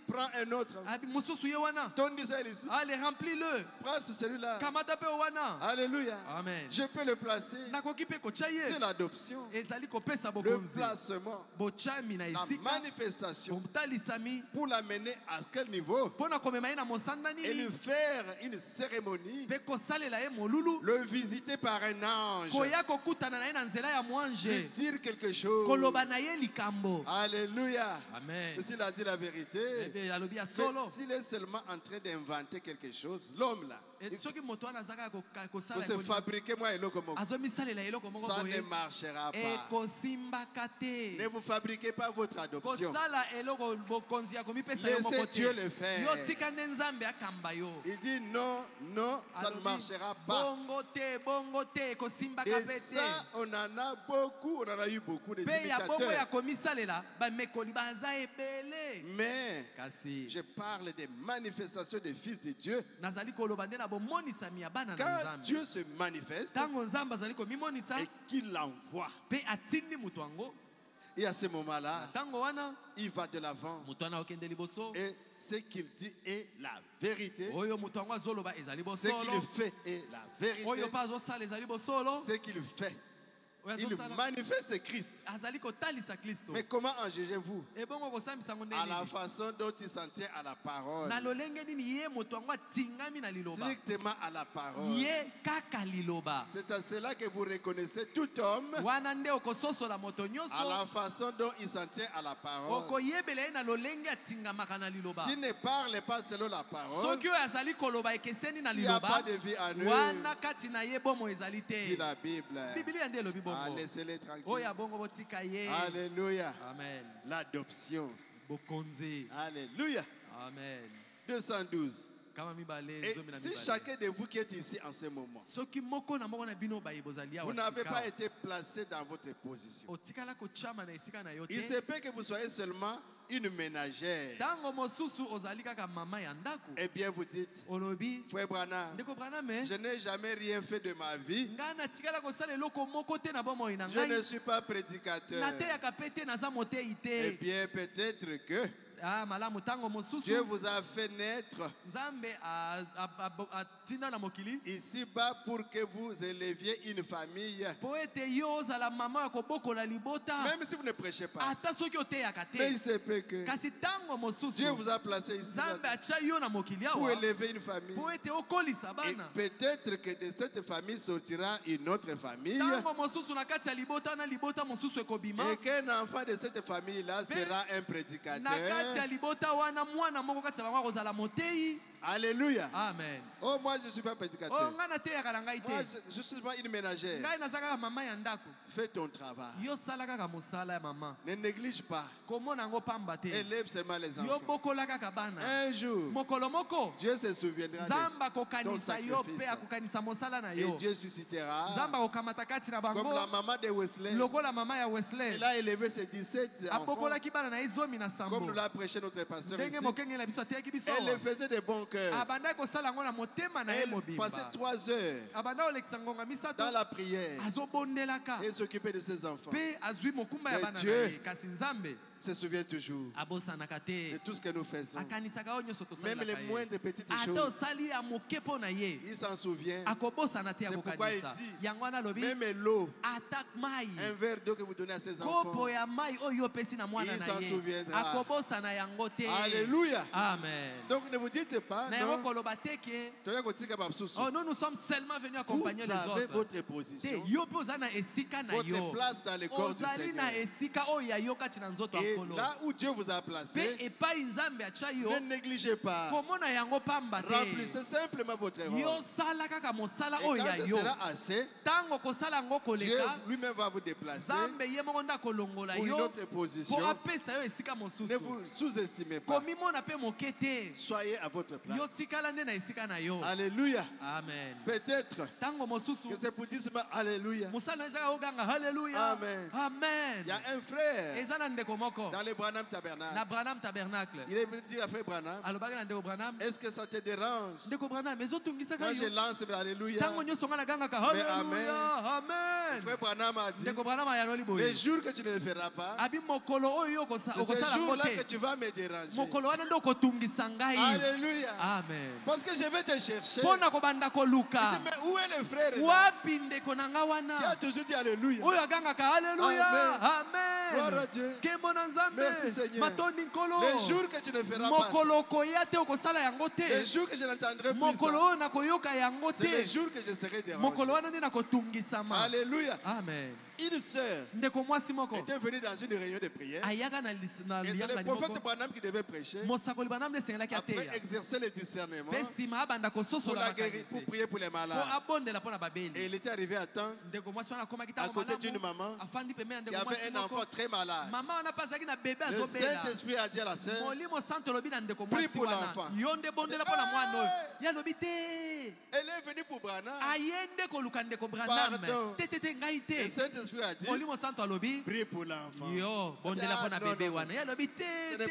prends un autre. Allez, remplis-le. Prends celui-là. Alléluia. Amen. Je peux le placer. C'est l'adoption. Le placement. La manifestation. Pour l'amener à quel niveau? Et lui faire une cérémonie. Le visiter par un ange. Lui dire quelque chose. Alléluia. Amen. S'il a dit la vérité, s'il est seulement en train d'inventer quelque chose, l'homme là, il faut se fabriquer moi et l'autre. Ça ne marchera pas. Ne vous fabriquez pas votre adoption. Laissez Dieu le faire. Il dit non, non, ça ne marchera pas. Et ça, on en a beaucoup, on en a eu beaucoup de imitateurs. Mais je parle des manifestations des fils de Dieu. Quand Dieu se manifeste et qu'il l'envoie, et à ce moment-là, il va de l'avant. Et ce qu'il dit est la vérité. Ce qu'il fait est la vérité. Ce qu'il fait, il manifeste Christ. Mais comment en jugez-vous? À la façon dont il s'en tient à la parole. Strictement à la parole. C'est à cela que vous reconnaissez tout homme à la façon dont il s'en tient à la parole. S'il ne parle pas selon la parole, il n'y a pas de vie en eux. Dit la Bible. Laissez-les tranquilles. Alléluia. Amen. L'adoption. Alléluia. Amen. 212. Et si chacun de vous qui est ici en ce moment, vous n'avez pas été placé dans votre position, il se peut que vous soyez seulement une ménagère. Eh bien vous dites, Frère Branham, je n'ai jamais rien fait de ma vie. Je ne suis pas prédicateur. Eh bien peut-être que Dieu vous a fait naître ici-bas pour que vous éleviez une famille. Même si vous ne prêchez pas. Mais il se peut que Dieu vous a placé ici pour élever une famille. Et peut-être que de cette famille sortira une autre famille. Et qu'un enfant de cette famille-là sera un prédicateur. Alléluia. Amen. Oh, moi je ne suis pas prédicateur. Moi je suis pas une ménagère. Fais ton travail. Ne néglige pas. Élève seulement les enfants. Un jour, Dieu se souviendra de ton sacrifice. Et Dieu suscitera. Comme la maman de Wesley. Elle a élevé ses 17 enfants. Comme nous l'a prêché notre pasteur ici. Elle faisait des bons cœurs. Elle passait 3 heures dans la prière et s'occupait de ses enfants. Et Dieu se souvient toujours de tout ce que nous faisons. Même les moindres petites choses, il s'en souvient. C'est pourquoi il dit, même l'eau, un verre d'eau que vous donnez à ses enfants, il s'en souviendra. Alléluia. Amen. Donc ne vous dites pas, non, nous sommes seulement venus accompagner les autres. Vous avez votre position, votre place dans le corps du Seigneur. Et là où Dieu vous a placé, ne négligez pas. Remplissez simplement votre rôle. Et quand ce sera assez, Dieu lui-même va vous déplacer pour une autre position. Ne vous sous-estimez pas. Soyez à votre place. Alléluia. Amen. Peut-être que c'est pour dire seulement Alléluia. Amen. Amen. Il y a un frère dans le Branham Tabernacle. Il est venu dire à frère Branham, est-ce que ça te dérange quand je lance Alléluia? Mais Amen. Frère Branham a dit, les jours que tu ne le feras pas, c'est ce jour-là que tu vas me déranger. Alléluia. Amen. Parce que je vais te chercher. Mais où est le frère qui a toujours dit Alléluia? Amen. Gloire à Dieu. Merci Seigneur. Les jours que tu ne feras pas, les jours que je n'entendrai plus ça, c'est les jours que je serai dérangé. Alléluia. Amen. Une sœur était venue dans une réunion de prière. Et c'est le prophète Branham qui devait prêcher. Après exercer le discernement pour la guérir, pour prier pour les malades. Et il était arrivé à temps à côté d'une maman qui avait un enfant très malade. Le Saint-Esprit a dit à la sœur, prie pour l'enfant. Elle est venue pour Branham. Pardon. Le Saint-Esprit a dit, prie pour l'enfant. Ce n'est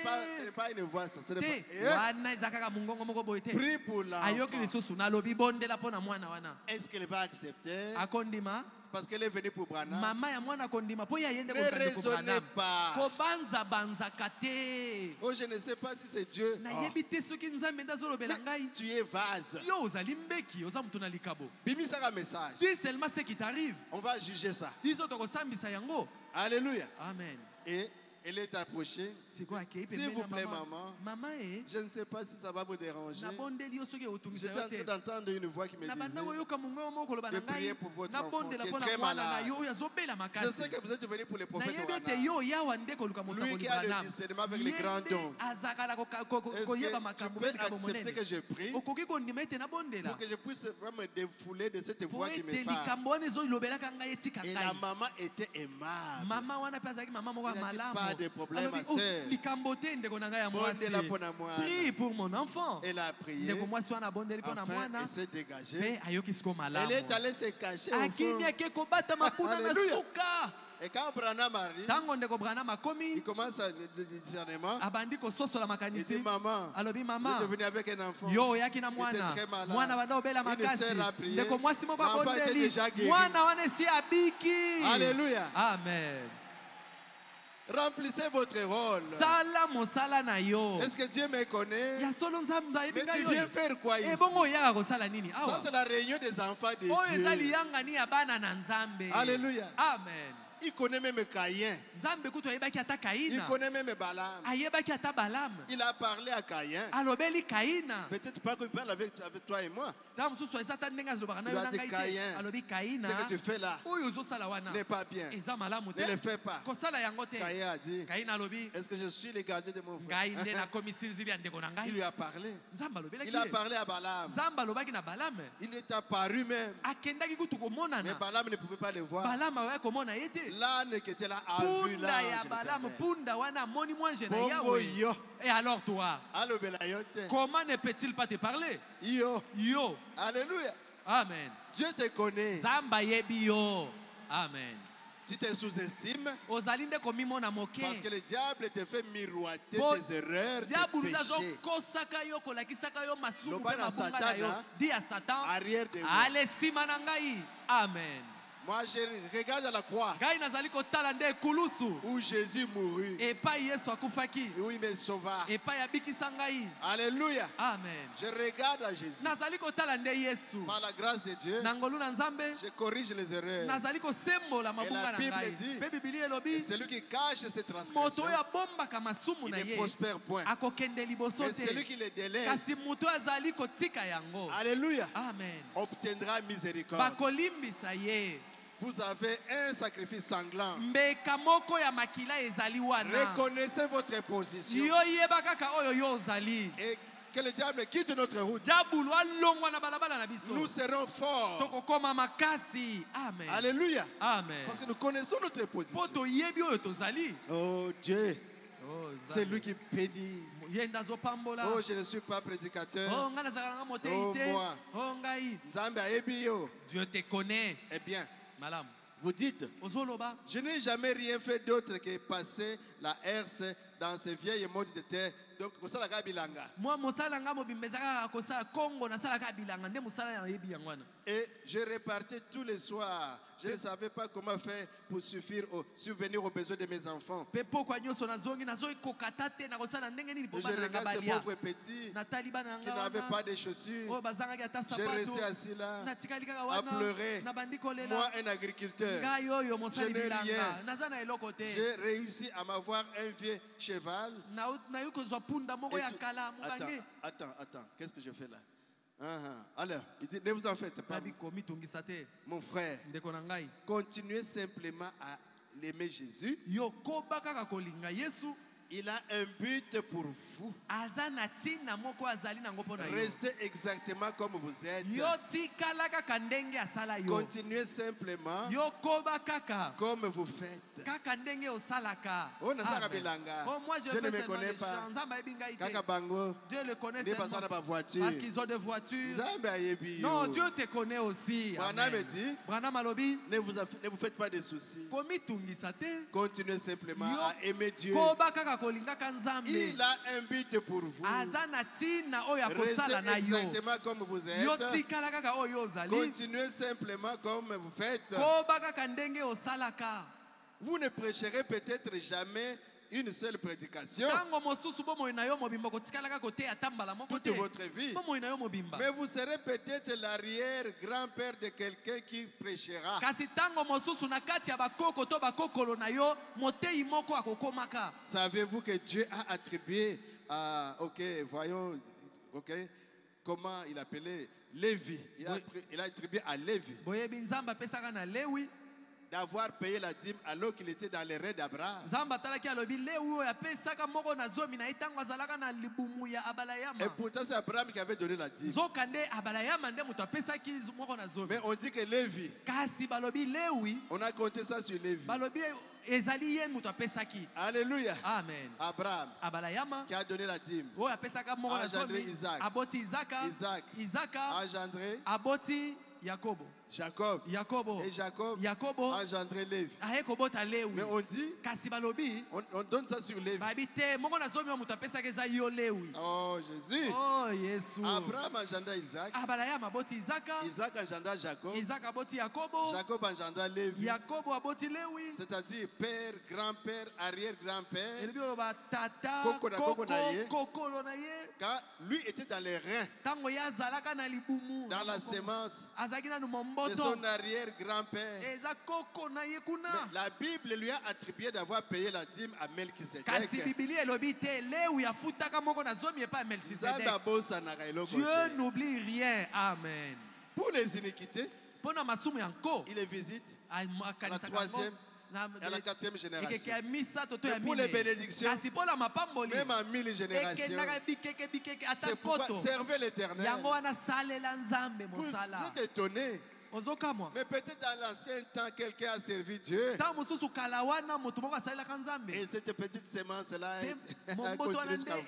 pas une voix, ça. Prie pour l'enfant. Est-ce qu'elle va accepter? Parce qu'elle est venue pour Branham. Ne raisonnez pas. Oh, je ne sais pas si c'est Dieu. Mais tu es vase. Bimisaka message. Dis seulement ce qui t'arrive. On va juger ça. Alléluia. Amen. Et elle est approchée. S'il vous plaît, maman, je ne sais pas si ça va vous déranger. J'étais en train d'entendre une voix qui me disait de prier pour votre enfant qui est très malade. Je sais que vous êtes venu pour le prophète Branham. Lui qui a le discernement avec les grands dons. Est-ce que tu peux accepter que je prie pour que je puisse me défouler de cette voix qui me parle? Et la maman était aimable. Il n'a dit pas de problème, ma soeur. Prie pour mon enfant. Elle a prié. Enfin, elle s'est dégagée. Elle est allée se cacher au fond. Alléluia. Et quand Branham arrive, il commence le discernement. Il dit, maman, vous êtes venu avec un enfant qui était très malade. Une sœur a prié. L'enfant était déjà guéri. Alléluia. Amen. Remplissez votre rôle. Est-ce que Dieu me connaît? Mais tu viens faire quoi ici? Ça, c'est la réunion des enfants de Dieu. Alléluia. Amen. Il connaît même Caïn. Il connaît même Balaam. Il a parlé à Caïn. Peut-être pas qu'il parle avec toi et moi. Il a dit Caïn, ce que tu fais là n'est pas bien. Ne le fais pas. Caïn a dit, est-ce que je suis le gardien de mon frère? Il lui a parlé. Il a parlé à Balaam. Il est apparu même. Mais Balaam ne pouvait pas le voir. L'âne qui était là a vu l'ange. Et alors toi, comment ne peut-il pas te parler? Yo. Alléluia. Amen. Dieu te connaît. Amen. Tu te sous-estimes parce que le diable te fait miroiter tes erreurs, tes péchés. Arrière de moi. Amen. Moi, je regarde à la croix où Jésus mourut et où il me sauva. Alléluia. Amen. Je regarde à Jésus. Par la grâce de Dieu, je corrige les erreurs. Et la Bible dit, celui qui cache ses transgressions, il ne prospère point. Mais celui qui les délaisse, alléluia, Amen, obtiendra miséricorde. Vous avez un sacrifice sanglant. Reconnaissez votre position. Et que le diable quitte notre route. Nous serons forts. Amen. Alléluia. Amen. Parce que nous connaissons notre position. Oh Dieu. C'est lui qui bénit. Oh, je ne suis pas prédicateur. Oh, moi. Dieu te connaît. Eh bien, Madame, vous dites, je n'ai jamais rien fait d'autre que passer la herse dans ces vieilles modes de terre. Donc, et je repartais tous les soirs. Je ne savais pas comment faire pour subvenir aux besoins de mes enfants. Et je regarde ces pauvres petits qui n'avaient pas de chaussures. J'ai resté assis là à pleurer. Moi, un agriculteur, je n'ai rien. J'ai réussi à m'avoir un vieux cheval. Attends, qu'est-ce que je fais là? Alors, il dit, ne vous en faites pas. Mon frère, continuez simplement à l'aimer Jésus. Il a un but pour vous. Restez exactement comme vous êtes. Continuez simplement comme vous faites. Oh, je ne me connais pas. Dieu le connaît seulement parce qu'ils ont des voitures. Non, Dieu te connaît aussi. Ne vous faites pas de soucis. Continuez simplement à aimer Dieu. Il a un but pour vous. Restez exactement comme vous êtes. Continuez simplement comme vous faites. Vous ne prêcherez peut-être jamais une seule prédication toute votre vie. Mais vous serez peut-être l'arrière-grand-père de quelqu'un qui prêchera. Savez-vous que Dieu a attribué à, comment il appelait Lévi. Il a attribué à Lévi d'avoir payé la dîme alors qu'il était dans les reins d'Abraham. Et pourtant c'est Abraham qui avait donné la dîme. Mais on dit que Lévi, on a compté ça sur Lévi. Alléluia. Amen. Abraham qui a donné la dîme a engendré Isaac. Isaac a engendré Yakobo. Jacob. Et Jacob a engendré Lévi. Mais on dit, on donne ça sur Lévi. Oh Jésus. Oh Jésus. Abraham engenda Isaac. Isaac engenda Jacob. Jacob engenda Lévi. C'est-à-dire père, grand-père, arrière-grand-père. Car lui était dans les reins, dans la sémence de son arrière-grand-père. Mais la Bible lui a attribué d'avoir payé la dîme à Melchisedec. Dieu n'oublie rien. Amen. Pour les iniquités, il les visite à la troisième et à la quatrième génération. Mais pour les bénédictions, même à 1000 générations, c'est pourquoi servez l'Éternel. Vous êtes étonnés. Mais peut-être dans l'ancien temps, quelqu'un a servi Dieu. Et cette petite sémence-là a continué jusqu'à vous.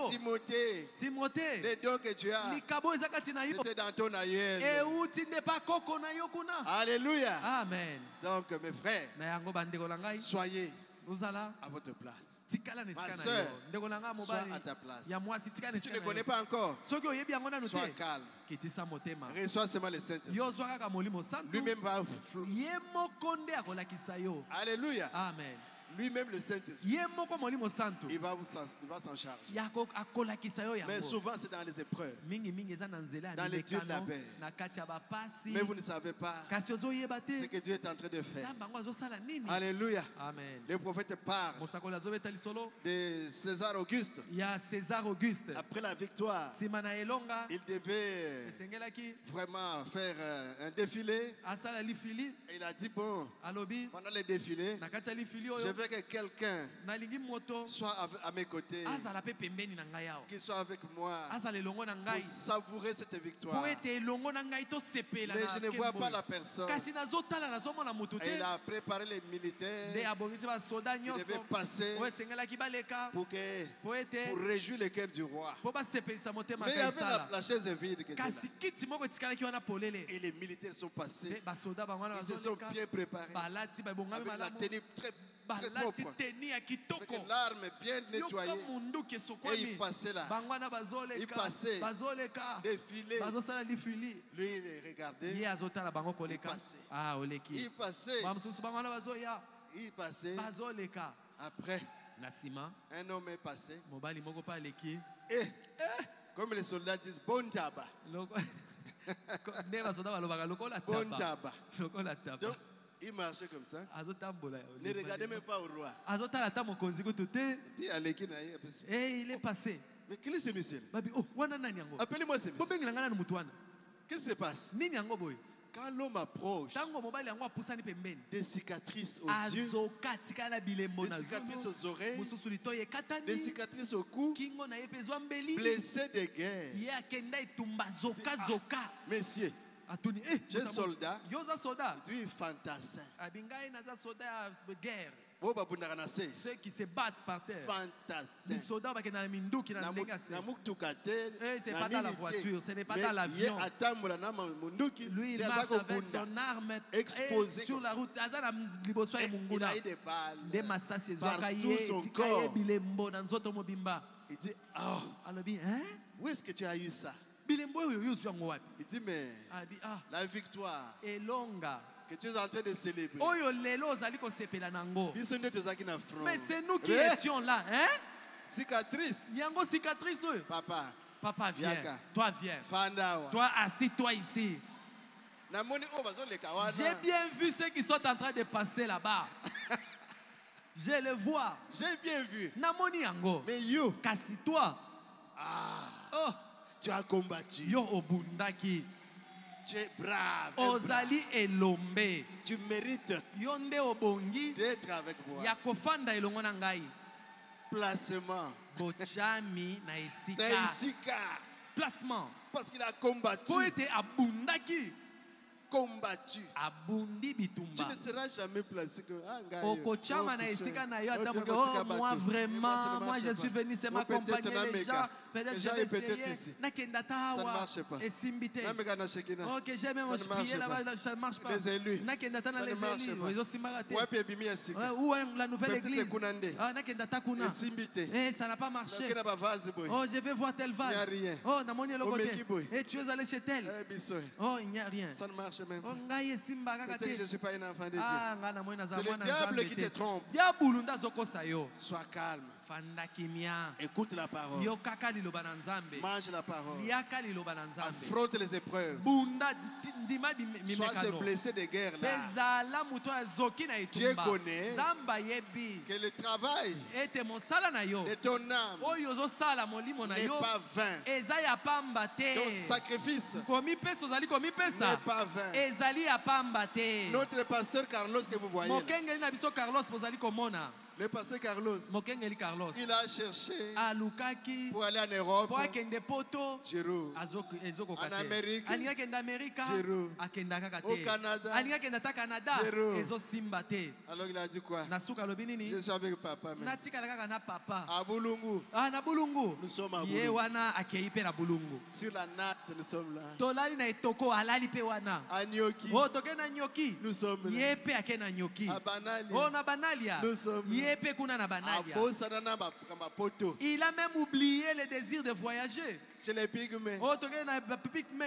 Timothée, les dons que tu as, c'était dans ton aïeul. Alléluia. Amen. Donc, mes frères, soyez à votre place. Ma soeur, sois à ta place. Si tu ne connais pas encore, sois calme. Reçois seulement le Saint-Esprit. Lui-même va. Alléluia. Amen. Lui-même le Saint-Esprit. Il va s'en charger. Mais souvent c'est dans les épreuves, dans les dieux de la paix. Mais vous ne savez pas ce que Dieu est en train de faire. Alléluia. Amen. Le prophète parle de César Auguste. Après la victoire, il devait vraiment faire un défilé. Et il a dit, bon, pendant le défilé, je veux que quelqu'un soit à mes côtés, qu'il soit avec moi pour savourer cette victoire. Mais je ne vois pas la personne. Et il a préparé les militaires qui devaient passer pour réjouir le cœur du roi. Mais il y avait la chaise vide qui était là. Et les militaires sont passés. Ils se sont bien préparés avec la tenue très propre, avec l'arme bien nettoyée. Et il passait là. Il passait, défilé. Lui, il regardait. Il passait. Il passait. Après, un homme est passé. Et comme les soldats disent, bon tabac. Bon tabac. Donc, il marchait comme ça. Ne regardez même pas au roi. Et il est passé. Mais quel est ce monsieur? Appelez-moi ce monsieur. Qu'est-ce qui se passe? Quand l'homme approche, des cicatrices aux yeux, des cicatrices aux oreilles, des cicatrices au cou, blessé de guerre. Messieurs, tu es soldat, tu es fantassin. Ceux qui se battent par terre. Fantassin. C'est pas dans la voiture, ce n'est pas dans l'avion. Lui, il marche avec son arme exposée sur la route. Il a eu des balles partout son corps. Il dit, où est-ce que tu as eu ça? Il dit, mais la victoire est longue que tu es en train de célébrer. Mais c'est nous qui étions là, hein? Cicatrice. Papa, viens. Toi, viens. Toi, assis-toi ici. J'ai bien vu ceux qui sont en train de passer là-bas. Je le vois. J'ai bien vu. Mais yo, casse-toi. Oh, tu as combattu. Yo obundaki. Tu es brave. Ozali elombe. Tu mérites Yonde obongi d'être avec moi. Yakofanda elongo na ngai. Placement. Bochami na esika. Na esika. Placement. Parce qu'il a combattu. Po ete abundaki. combattu. Tu ne seras jamais placé que moi vraiment, moi je suis venu, c'est m'accompagner les gens. Peut-être je vais essayer. Ça ne marche pas. Ok, j'ai même prié là-bas, ça ne marche pas. Les élus. Ça ne marche pas. Où est la nouvelle église? Ça n'a pas marché. Oh, je vais voir tel vase. Oh, et tu es allé chez tel. Oh, il n'y a rien. Ça ne marche même pas. Peut-être que je ne suis pas un enfant de Dieu. C'est le diable qui te trompe. Sois calme. Écoute la parole. Mange la parole. Affronte les épreuves. Sois ce blessé de guerre là. Dieu connaît que le travail de ton âme n'est pas vain. Ton sacrifice n'est pas vain. Notre pasteur Carlos que vous voyez là, le pasteur Carlos, il a cherché pour aller en Europe, en Amérique, au Canada. Alors il a dit quoi? Je suis avec papa. À Bulungu, nous sommes à Bulungu. Sur la natte, nous sommes là. À Nyoki, nous sommes là. À Banali, nous sommes là. Il a même oublié le désir de voyager. Chez les pygmées.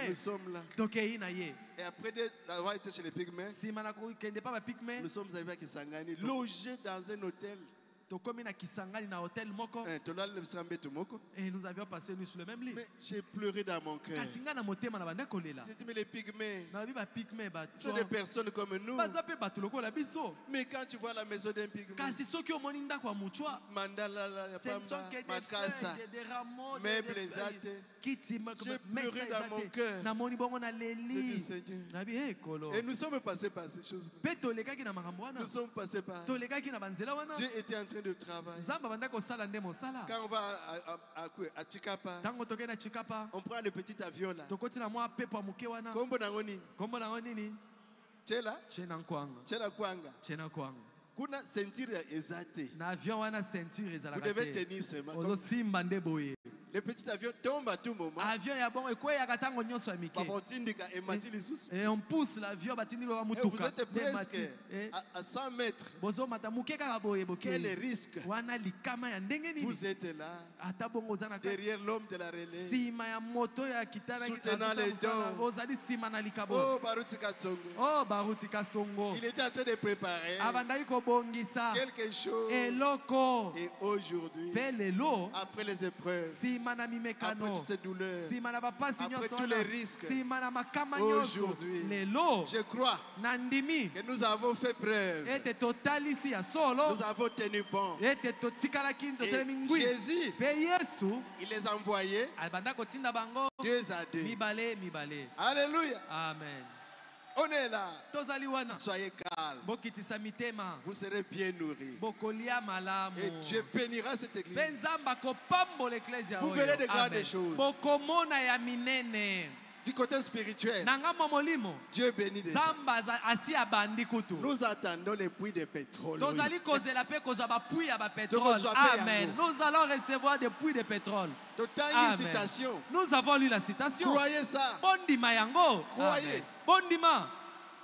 Nous sommes là. Et après avoir été chez les pygmées, nous sommes arrivés à Kisangani, logés dans un hôtel. Et nous avions passé une nuit sur le même lit. Mais j'ai pleuré dans mon cœur. J'ai dit, mais les pygmées, sont des personnes comme nous. Mais quand tu vois la maison d'un pygmée, Mandala, Makasa, meubles, j'ai pleuré dans mon cœur. Et nous sommes passés par ces choses. Nous sommes passés par. Dieu était en train de travailler. Quand on va à Chikapa, on prend le petit avion là. Kombo nangoni. Chela Kwanga. Kuna ceinture ezate. Vous devez tenir seulement. Le petit avion tombe à tout moment. Et on pousse l'avion. Vous êtes presque à 100 mètres. Quel risque? Vous êtes là, derrière l'homme de la relais, soutenant les dons. Oh, Baruti Kasongo. Il était en train de préparer quelque chose. Et aujourd'hui, après les épreuves, après toutes ces douleurs, après tous les risques, aujourd'hui, je crois que nous avons fait preuve. Nous avons tenu bon. Et Jésus, il les a envoyés 2 à 2. Alléluia. Amen. On est là. Soyez calme. Vous serez bien nourris. Et Dieu bénira cette église. Vous verrez de grandes choses. Du côté spirituel, Dieu bénit déjà. Nous attendons les puits de pétrole. Amen. Nous allons recevoir des puits de pétrole. Citation. Nous avons lu la citation. Croyez ça. Croyez. Bondima.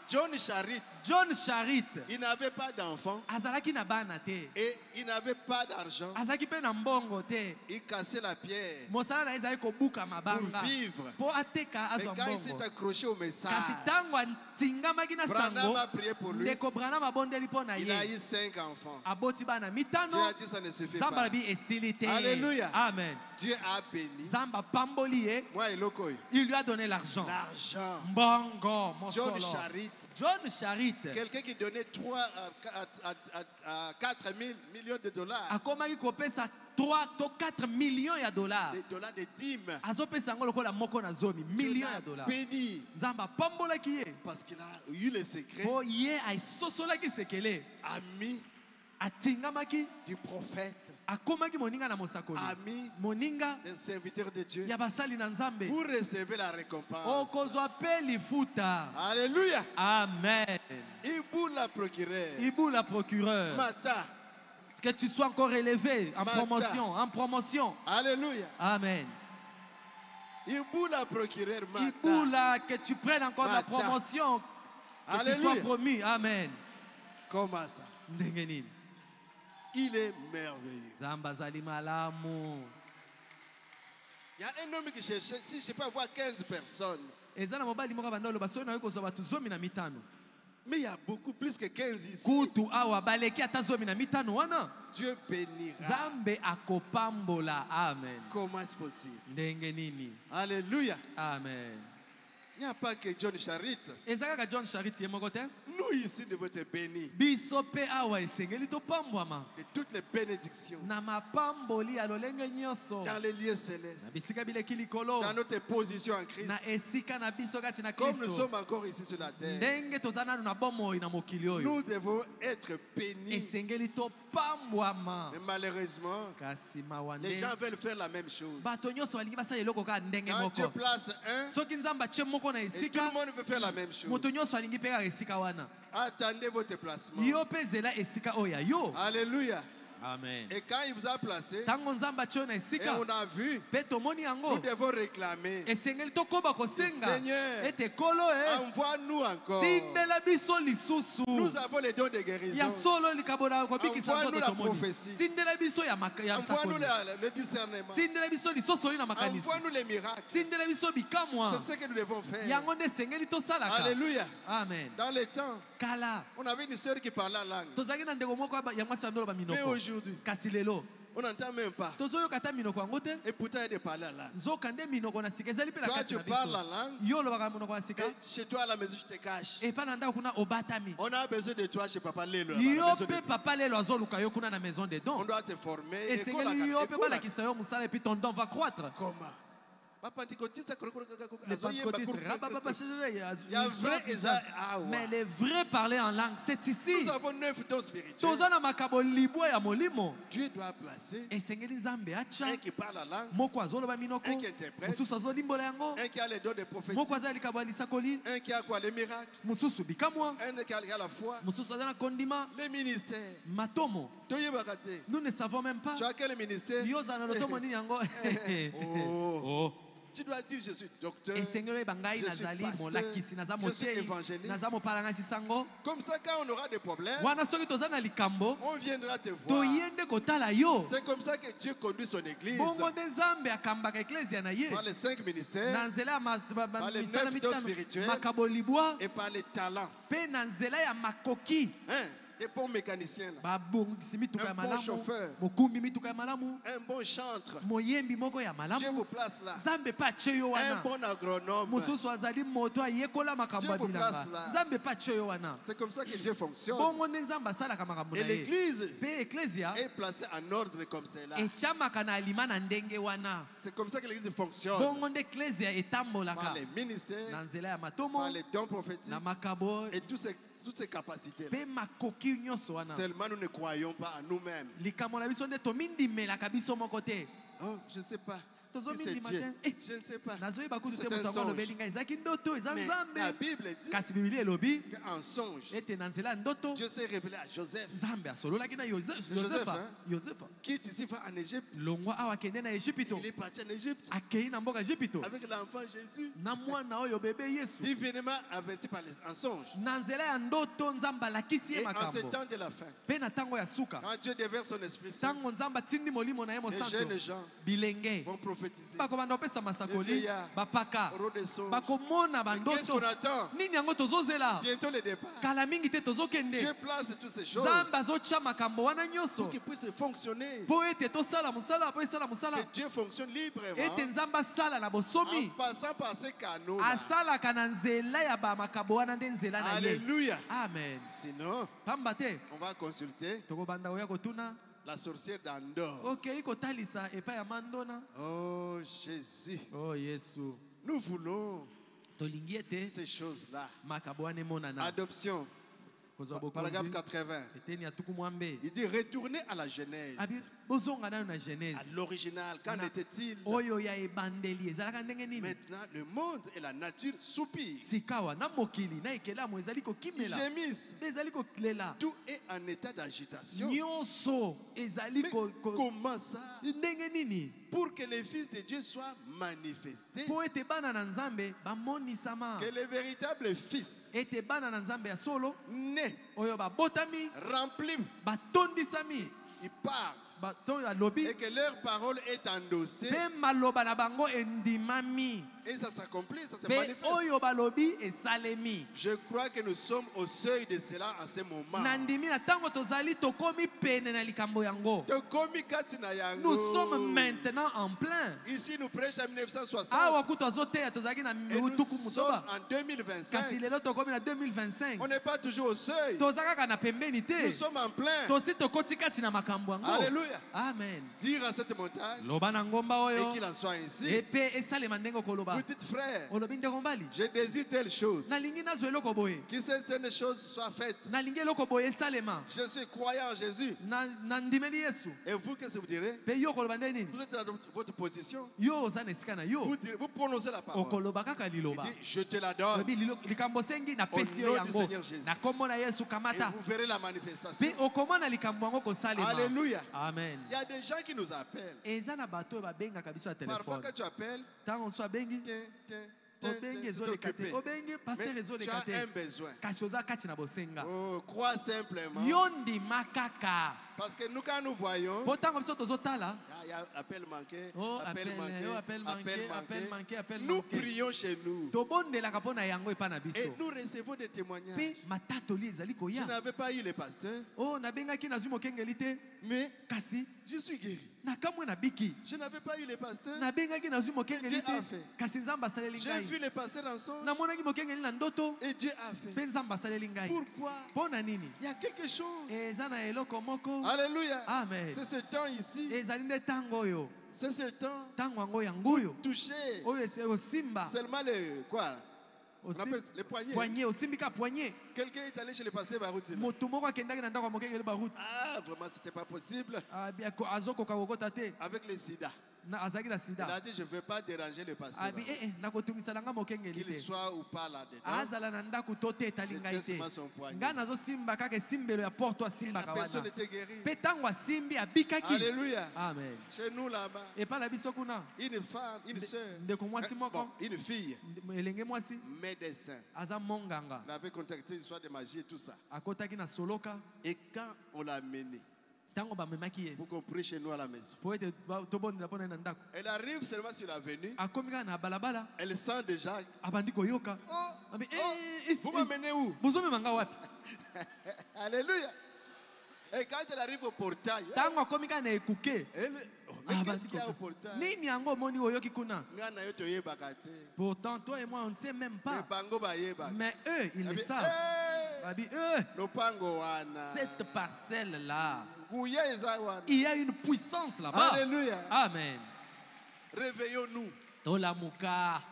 John Charit, il n'avait pas d'enfant et il n'avait pas d'argent. Il cassait la pierre pour vivre. Mais quand il s'est accroché au message, Branham a prié pour lui. Il a eu 5 enfants. Dieu a dit ça ne suffit pas. Alléluia. Amen. Dieu a béni. Il lui a donné l'argent. John Charit. Quelqu'un qui donnait 3 à 4 millions de dollars. 4 millions de dollars. Des dollars de dîmes. Millions de dollars. Béni. Parce qu'il a eu le secret. Ami du prophète. ami, un serviteur de Dieu, vous recevez la récompense. Alléluia. Amen. Ibou la procureure. Mata. Que tu sois encore élevé en promotion, en promotion. Alléluia. Amen. Ibou la procureure. Ibou la, que tu prennes encore la promotion. Que Alléluia. Tu sois promu. Amen. Comment ça? Il est merveilleux. Zambazali malamu. Il y a un homme qui cherchait, si je peux avoir 15 personnes. Mais il y a beaucoup plus que 15 ici. Dieu bénira. Amen. Comment est-ce possible? Alléluia. Amen. Il n'y a pas que John Charit. Nous ici devons être bénis de toutes les bénédictions dans les lieux célestes, dans notre position en Christ, comme nous sommes encore ici sur la terre. Nous devons être bénis. Mais malheureusement, les gens veulent faire la même chose. Quand Dieu place un, et tout le monde veut faire la même chose. Attendez votre placement. Alléluia. Amen. Et quand il vous a placé, et on a vu, nous devons réclamer. Seigneur, envoie-nous encore. Nous avons les dons de guérison. Envoie-nous la prophétie. Envoie-nous le discernement. Envoie-nous les miracles. C'est ce que nous devons faire. Alléluia. Amen. Dans les temps, on avait une sœur qui parlait en langue. Mais aujourd'hui, on n'entend même pas. Et pourtant, elle parle en langue. Toi, tu parles en langue. Et chez toi, à la maison, je te cache. On a besoin de toi chez Papa Lelo. On doit te former. Et comment? Les pentecôtistes, mais les vrais parler en langue, c'est ici. Nous avons 9 dons spirituels. Dieu doit placer un qui parle la langue, un qui interprète, un qui a les dons de prophétie, un qui a quoi, les miracles, un qui a la foi, les ministères. Nous ne savons même pas. Tu as quel ministère? Oh. Tu dois dire je suis docteur, je suis pasteur, je suis évangéliste. Comme ça, quand on aura des problèmes, on viendra te voir. C'est comme ça que Dieu conduit son église. Par les 5 ministères, par les 9 dons spirituels et par les talents. Des bons mécaniciens, un bon chauffeur, un bon chantre. Dieu vous place là. Un bon agronome. Dieu vous place là. C'est comme ça que Dieu fonctionne. Et l'église est placée en ordre comme cela. C'est comme ça que l'église fonctionne. Par les ministères, par les dons prophétiques et toutes ces capacités. Seulement nous ne croyons pas à nous-mêmes. Oh, je ne sais pas. Si c'est Dieu, je ne sais pas. C'est un songe. Mais la Bible dit qu'en songe, Dieu s'est révélé à Joseph. Joseph, quitte ici, va en Égypte. Il est parti en Égypte avec l'enfant Jésus. Divinement averti par en songe. Et en ce temps de la fin, quand Dieu déverse son esprit, les jeunes gens vont prophétiser. Les vieillards, qu'est-ce qu'on attend? Bientôt le départ. Dieu place toutes ces choses pour qu'il puisse fonctionner. Que Dieu fonctionne librement en passant par ces canaux. Alléluia. Amen. Sinon, on va consulter la sorcière d'Andorre. Oh Jésus. Oh Jésus. Nous voulons ces choses-là. Adoption. Paragraphe 80. Il dit retourner à la Genèse. À l'original, qu'en était-il? Maintenant, le monde et la nature soupirent. Ils gémissent. Tout est en état d'agitation. Mais comment ça? Pour que les fils de Dieu soient manifestés. Que les véritables fils nés, remplis, ils parlent. Et que leur parole est endossée. Et ça s'accomplit, ça se manifeste. Je crois que nous sommes au seuil de cela en ce moment. Nous sommes maintenant en plein. Ici, nous prêchons en 1960. Et nous sommes en 2025. On n'est pas toujours au seuil. Nous sommes en plein. Alléluia. Amen. Dire à cette montagne et qu'il en soit ainsi. Vous dites, frère, je désire telle chose. Que certaines choses soient faites. Je suis croyant en Jésus. Et vous, qu'est-ce que vous direz? Vous êtes dans votre position. Vous prononcez la parole. Il dit, je te la donne. Au nom du Seigneur Jésus. Et vous verrez la manifestation. Alléluia. Amen. Il y a des gens qui nous appellent. Parfois quand tu appelles, tu as un besoin. Oh, crois simplement. Parce que nous, quand nous voyons, il y a appel manqué, appel manqué. Nous prions chez nous. Et nous recevons des témoignages. Je n'avais pas eu les pasteurs. Mais je suis guéri. Je n'avais pas eu les pasteurs. Dieu a fait. J'ai vu les pasteurs ensemble. Et Dieu a fait. Pourquoi? Il y a quelque chose. Alléluia. Amen. C'est ce temps ici. C'est ce temps. Toucher. Seulement le quoi? On appelle les poignets. Quelqu'un est allé chez le pasteur Barout. Ah, vraiment, c'était pas possible. Avec les sida. Il a dit, je ne veux pas déranger le pasteur. Qu'il soit ou pas là-dedans. Je tiens seulement son poignet. Et la personne était guérie. Alléluia. Amen. Chez nous là-bas, une femme, une soeur, une fille, médecin, l'avait contacté l'histoire de magie et tout ça. Et quand on l'a amené, pour qu'on prie chez nous à la maison, elle arrive seulement sur l'avenue. Elle sent déjà. Vous m'amenez où? Alléluia. Et quand elle arrive au portail, elle, mais qu'est-ce qu'il y a au portail? Pourtant, toi et moi, on ne sait même pas. Mais eux, ils le savent. Cette parcelle-là, il y a une puissance là-bas. Alléluia. Amen. Réveillons-nous.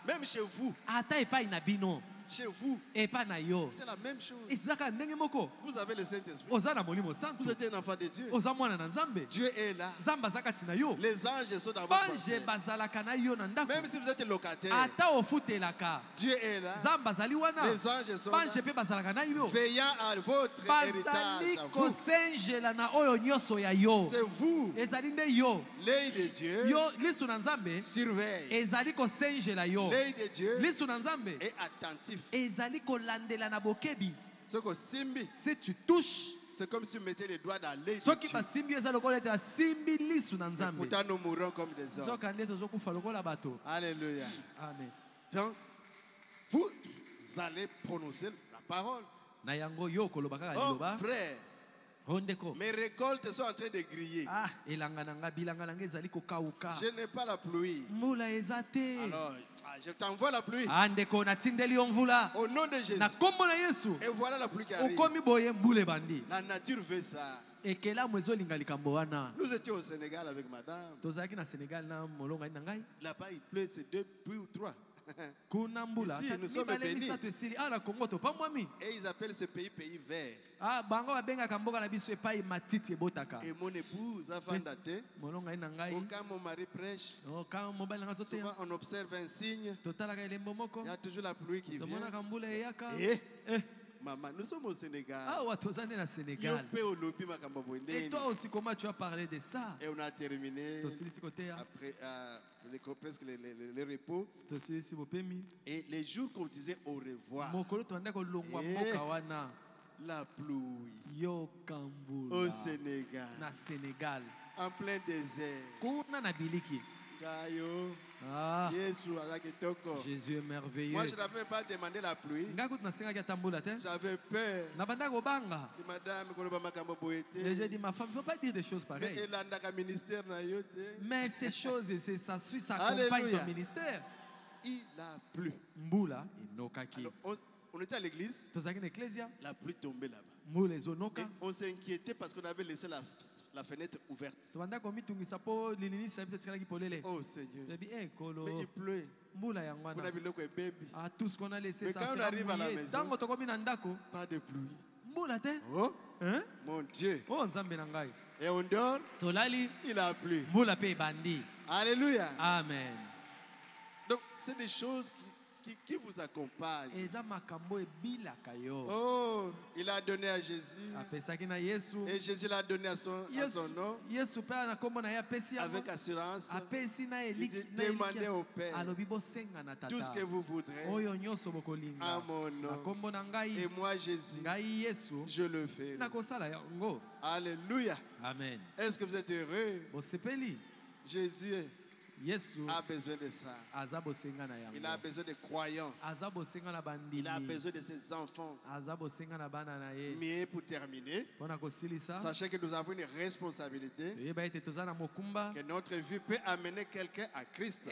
Même chez vous. Chez vous, c'est la même chose. Vous avez le Saint-Esprit. Vous êtes un enfant de Dieu. Dieu est là. Les anges sont dans votre pensée. Même si vous êtes locataire, Dieu est là. Les anges sont là. Veillant à votre héritage. C'est vous. L'œil de Dieu surveille. L'œil de Dieu est attentif. Si tu touches, c'est comme si vous mettez les doigts dans l'œil de Dieu. Et pourtant, nous mourrons comme des hommes. Alléluia. Amen. Donc, vous allez prononcer la parole. Oh, frère, mes récoltes sont en train de griller. Je n'ai pas la pluie. Alors, je t'envoie la pluie. Au nom de Jésus. Et voilà la pluie qui arrive. La nature veut ça. Nous étions au Sénégal avec madame. Là-bas, il pleut, c'est 2 pluies ou 3. Ici, nous sommes bénis. Et ils appellent ce pays pays vert. Et mon épouse a fondé. Quand mon mari prêche, souvent on observe un signe. Il y a toujours la pluie qui vient. Maman, nous sommes au Sénégal. Et toi aussi, comment tu as parlé de ça? Et on a terminé après presque le repos. Et les jours qu'on disait au revoir, la pluie au Sénégal, en plein désert. Jésus est merveilleux. Moi, je n'avais pas demandé la pluie. J'avais peur. J'ai dit, ma femme, il ne faut pas dire des choses pareilles. Mais ces choses, ça accompagne ton ministère. Il a plu. Alors, on était à l'église. La pluie tombait là-bas. Et on s'est inquiété parce qu'on avait laissé la fenêtre ouverte. Oh Seigneur. Mais il pleut. Tout ce qu'on a laissé, mais quand on arrive à la maison, pas de pluie. Oh, mon Dieu. Et on dort, il a plu. Alléluia. Amen. Donc, c'est des choses qui vous accompagnent. Oh, il a donné à Jésus. Et Jésus l'a donné à son nom. Avec assurance. Il dit, demandez au Père tout ce que vous voudrez à mon nom. Et moi, Jésus, je le fais. Alléluia. Amen. Est-ce que vous êtes heureux? Jésus a besoin de ça. Il a besoin de croyants. Il a besoin de ses enfants. Mais pour terminer, sachez que nous avons une responsabilité, que notre vie peut amener quelqu'un à Christ. Dans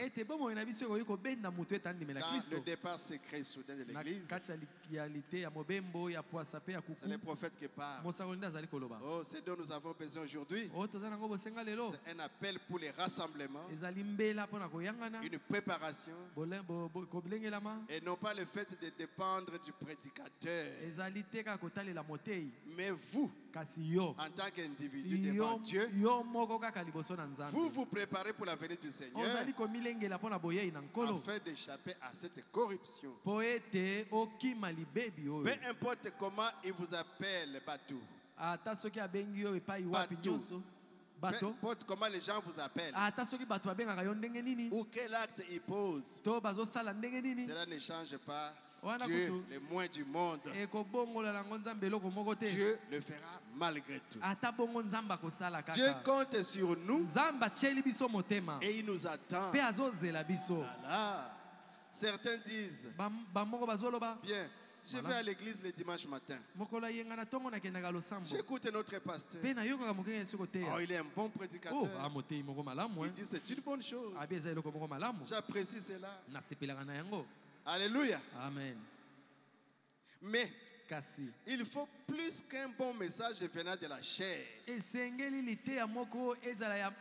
le départ secret soudain de l'église, c'est les prophètes qui parlent. Oh, c'est dont nous avons besoin aujourd'hui. C'est un appel pour les rassemblements. Une préparation et non pas le fait de dépendre du prédicateur, mais vous en tant qu'individu devant Dieu, vous vous préparez pour la venue du Seigneur afin d'échapper à cette corruption. Peu importe comment il vous appelle, Batou. Peu importe comment les gens vous appellent ou quel acte ils posent, cela ne change pas Dieu, le moins du monde. Dieu le fera malgré tout. Dieu compte sur nous et il nous attend. Voilà. Certains disent, bien, je vais à l'église le dimanche matin. J'écoute notre pasteur. Oh, il est un bon prédicateur. Il dit c'est une bonne chose. J'apprécie cela. Alléluia. Amen. Mais il faut plus qu'un bon message venant de la chair.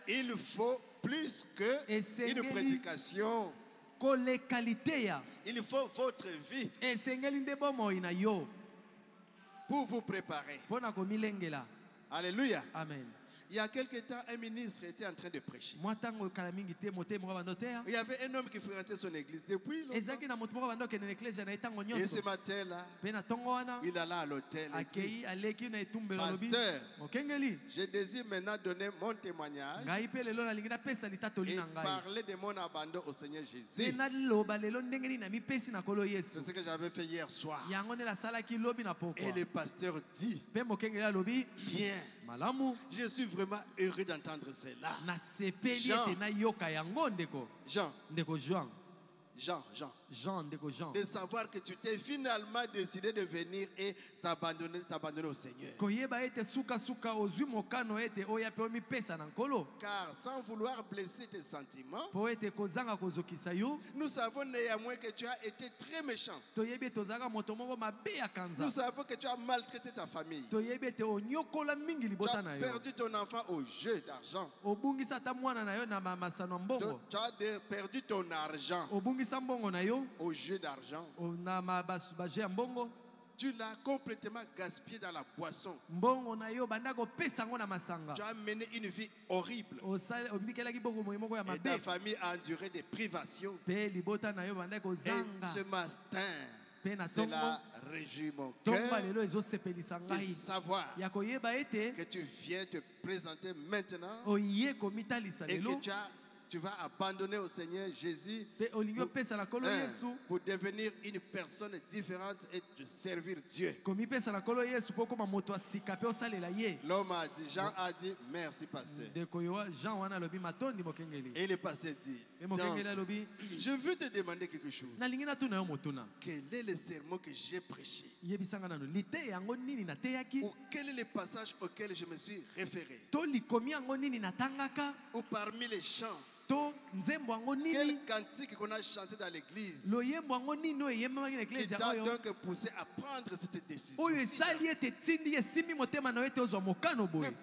Il faut plus qu'une prédication. Il faut votre vie pour vous préparer. Alléluia. Amen. Il y a quelque temps, un ministre était en train de prêcher. Il y avait un homme qui fréquentait son église depuis longtemps. Et ce matin-là, il alla à l'hôtel et dit, pasteur, je désire maintenant donner mon témoignage et parler de mon abandon au Seigneur Jésus. C'est ce que j'avais fait hier soir. Et le pasteur dit, bien, je suis vraiment heureux d'entendre cela. Jean, de savoir que tu t'es finalement décidé de venir et t'abandonner au Seigneur. Car sans vouloir blesser tes sentiments, nous savons néanmoins que tu as été très méchant. Nous savons que tu as maltraité ta famille. Tu as perdu ton enfant au jeu d'argent. Tu as perdu ton argent. au jeu d'argent. Tu l'as complètement gaspillé dans la boisson. Tu as mené une vie horrible. Et ta famille a enduré des privations. Et ce matin, cela réjouit mon cœur de savoir que tu viens te présenter maintenant et que tu vas abandonner au Seigneur Jésus pour devenir une personne différente et de servir Dieu. L'homme a dit, Jean a dit, merci pasteur. Et le pasteur dit, donc, je veux te demander quelque chose. Quel est le sermon que j'ai prêché? Ou quel est le passage auquel je me suis référé? Ou parmi les chants, quel cantique qu'on a chanté dans l'église qui t'a donc poussé à prendre cette décision? Le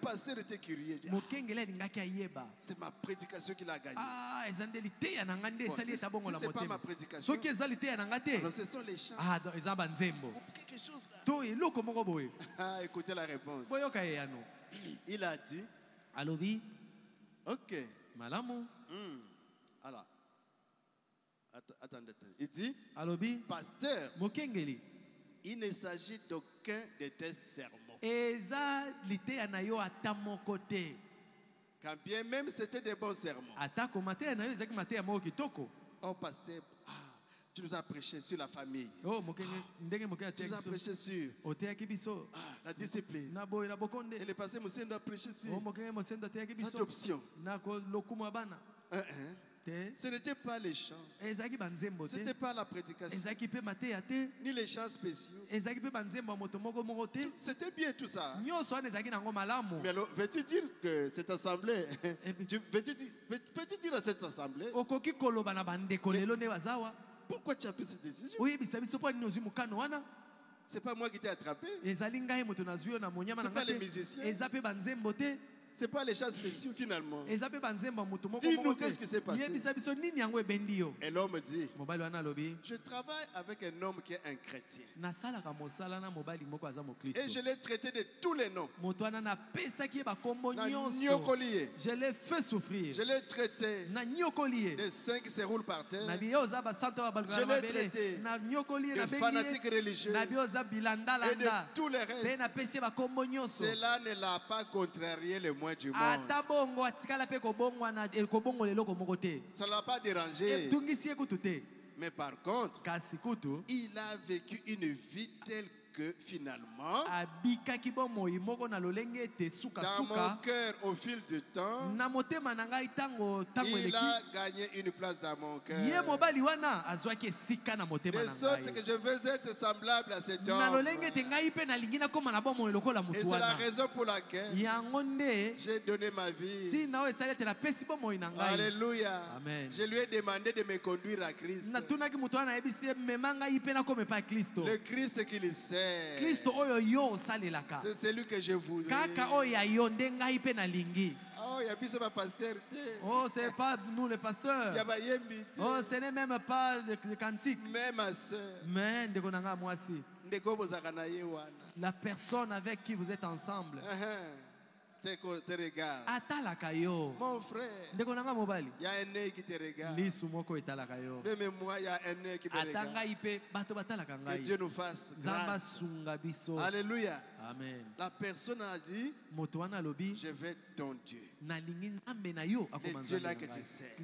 pasteur était curieux. C'est ma prédication qui l'a gagné. Bon, si ce n'est pas ma prédication, alors ce sont les chants. Ou quelque chose là. Écoutez la réponse. Il a dit, ok. Alors, attendez. Il dit, pasteur, il ne s'agit d'aucun de tes sermons. Quand bien même c'était des bons sermons. Oh, pasteur, tu nous as prêché sur la famille. Tu nous as prêché sur la discipline. Et le pasteur Moussé nous a prêché sur l'adoption. Ce n'était pas les chants. Ce n'était pas la prédication. Ni les chants spéciaux. C'était bien tout ça. Mais alors, veux-tu dire que cette assemblée, peux-tu dire à cette assemblée, pourquoi tu as pris cette décision? C'est pas moi qui t'ai attrapé. C'est pas les musiciens. C'est pas les chants spéciaux finalement. Dis-nous qu'est-ce qui s'est passé. Et l'homme dit, je travaille avec un homme qui est un chrétien. Et je l'ai traité de tous les noms. Je l'ai fait souffrir. Je l'ai traité des saints qui se roulent par terre. Je l'ai traité des fanatiques religieux et de tous les restes. Cela ne l'a pas contrarié le moins du monde. Ça ne l'a pas dérangé. Mais par contre, il a vécu une vie telle que finalement, dans mon cœur au fil du temps, il a gagné une place dans mon cœur. De sorte que je veux être semblable à cet homme. Et c'est la raison pour laquelle j'ai donné ma vie. Alléluia. Amen. Je lui ai demandé de me conduire à Christ. Le Christ qu'il sait. C'est celui que je voudrais. Oh, il y a plus ma pasteur. Oh, c'est pas nous les pasteurs. Oh, ce n'est même pas le cantique. Même ma soeur. Mais la personne avec qui vous êtes ensemble. Te regarde. Mon frère, il y a un œil qui te regarde. Même moi, il y a un œil qui me regarde. Que Dieu nous fasse grâce. Alléluia. Amen. La personne a dit, je vais ton Dieu. Le Dieu là que tu sais.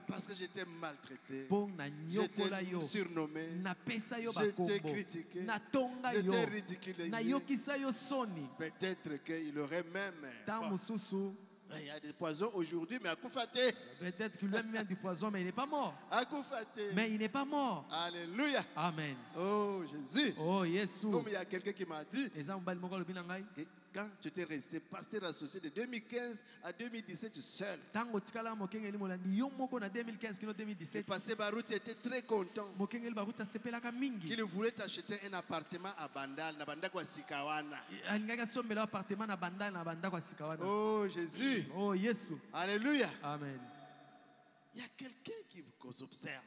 Parce que j'étais maltraité. J'étais surnommé. J'étais critiqué. J'étais ridiculisé. Peut-être qu'il aurait même... Il y a des poisons aujourd'hui, mais à Koufaté. Peut-être qu'il a mis du poison, mais il n'est pas mort. À Koufaté. Mais il n'est pas mort. Alléluia. Amen. Oh Jésus. Oh Jésus. Comme il y a quelqu'un qui m'a dit que quand tu étais resté pasteur associé de 2015 à 2017 seul. Le pasteur Baruti était très content. Qu'il voulait acheter un appartement à Bandal, na Bandakwa Sikawana. Oh Jésus. Oh Jésus. Alléluia. Amen. Il y a quelqu'un qui vous observe.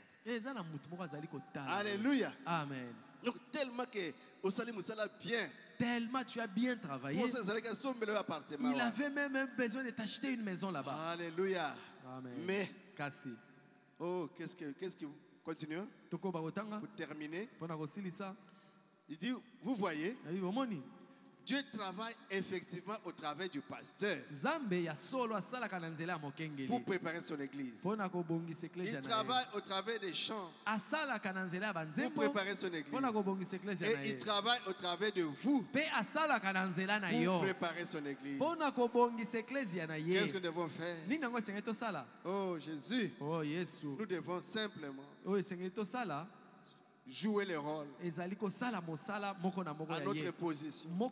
Alléluia. Amen. Donc tellement que au salut bien. Tellement tu as bien travaillé. Il avait même besoin de t'acheter une maison là-bas. Alléluia. Amen. Mais Kassi. Oh, qu'est-ce que vous continuez pour terminer? Il dit, vous voyez, Dieu travaille effectivement au travers du pasteur pour préparer son église. Il travaille au travers des chants pour préparer son église. Et il travaille au travers de vous pour préparer son église. Qu'est-ce que nous devons faire? Oh Jésus, nous devons simplement jouer le rôle à notre position. Nous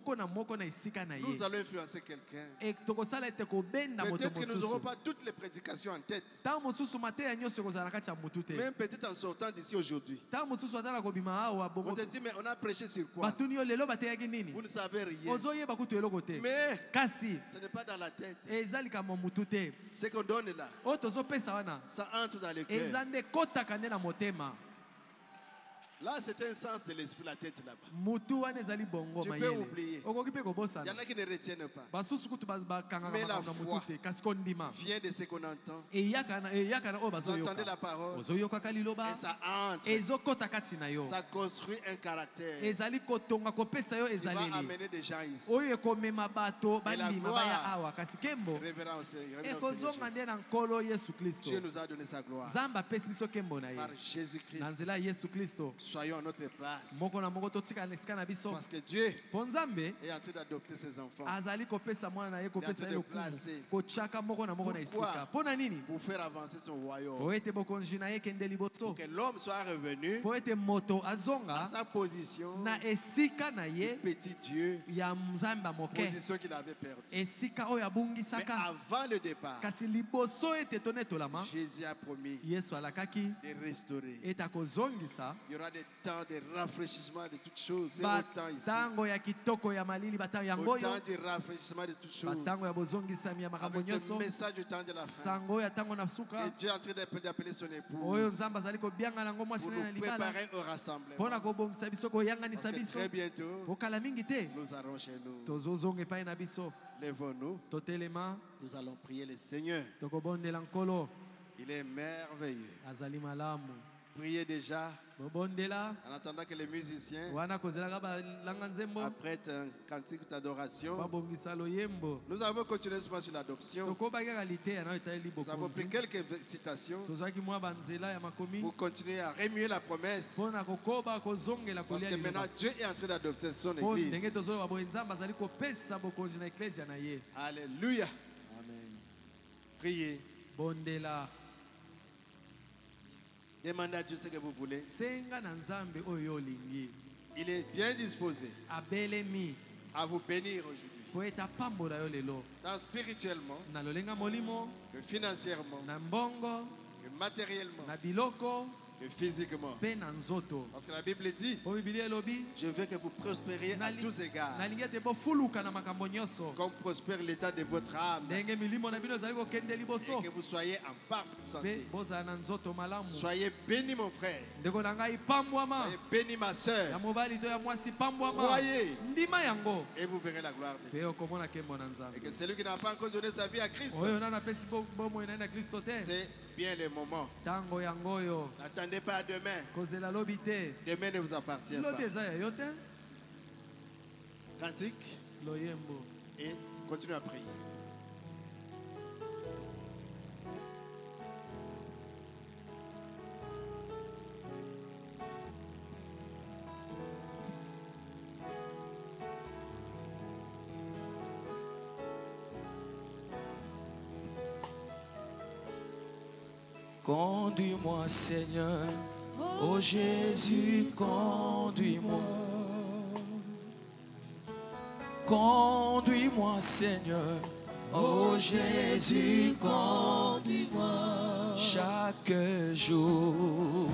allons influencer quelqu'un. Peut-être que nous n'aurons pas toutes les prédications en tête. Même peut-être en sortant d'ici aujourd'hui. On te dit, mais on a prêché sur quoi? Vous ne savez rien. Mais ce n'est pas dans la tête. Ce qu'on donne là, ça entre dans le cœur. Là, c'est un sens de l'esprit, la tête là-bas. Tu peux oublier. Il y en a qui ne retiennent pas. Mais la foi vient de ce qu'on entend. Vous entendez la parole et ça entre. Ça construit un caractère. Il va amener des gens ici. Et la gloire reviendra au Seigneur. Dieu nous a donné sa gloire. Par Jésus-Christ. Soyons à notre place. Parce que Dieu est en train d'adopter ses enfants. Il est en train de placer. Pourquoi? Pour faire avancer son royaume. Pour que l'homme soit revenu à sa position de petit Dieu. Position qu'il avait perdue. Mais avant le départ, Jésus a promis de restaurer. Il y aura des temps de rafraîchissement de toutes choses. C'est autant ici. Autant de rafraîchissement de toutes choses. Avec ce message du temps de la fin. Et Dieu est en train d'appeler son épouse pour nous préparer au rassemblement. Parce que très bientôt, nous allons chez nous. Lèvons-nous. Nous allons prier le Seigneur. Il est merveilleux. Priez déjà en attendant que les musiciens apprêtent un cantique d'adoration. Nous avons continué sur l'adoption. Nous avons pris quelques citations pour continuer à remuer la promesse. Parce que maintenant Dieu est en train d'adopter son église. Alléluia. Amen. Priez. Demandez à Dieu ce que vous voulez. Il est bien disposé à vous bénir aujourd'hui. Tant spirituellement, que financièrement, que matériellement, que physiquement. Parce que la Bible dit, je veux que vous prospériez à tous égards. Comme prospère l'état de votre âme. Et que vous soyez en parfaite santé. Soyez bénis mon frère. Soyez bénis ma soeur. Croyez. Et vous verrez la gloire de Dieu. Et que celui qui n'a pas encore donné sa vie à Christ, c'est bien le moment. N'attendez pas à demain. Demain ne vous appartient pas. Cantique. Et continuez à prier. Conduis-moi, Seigneur, ô Jésus, conduis-moi. Conduis-moi, Seigneur, ô Jésus, conduis-moi. Chaque jour,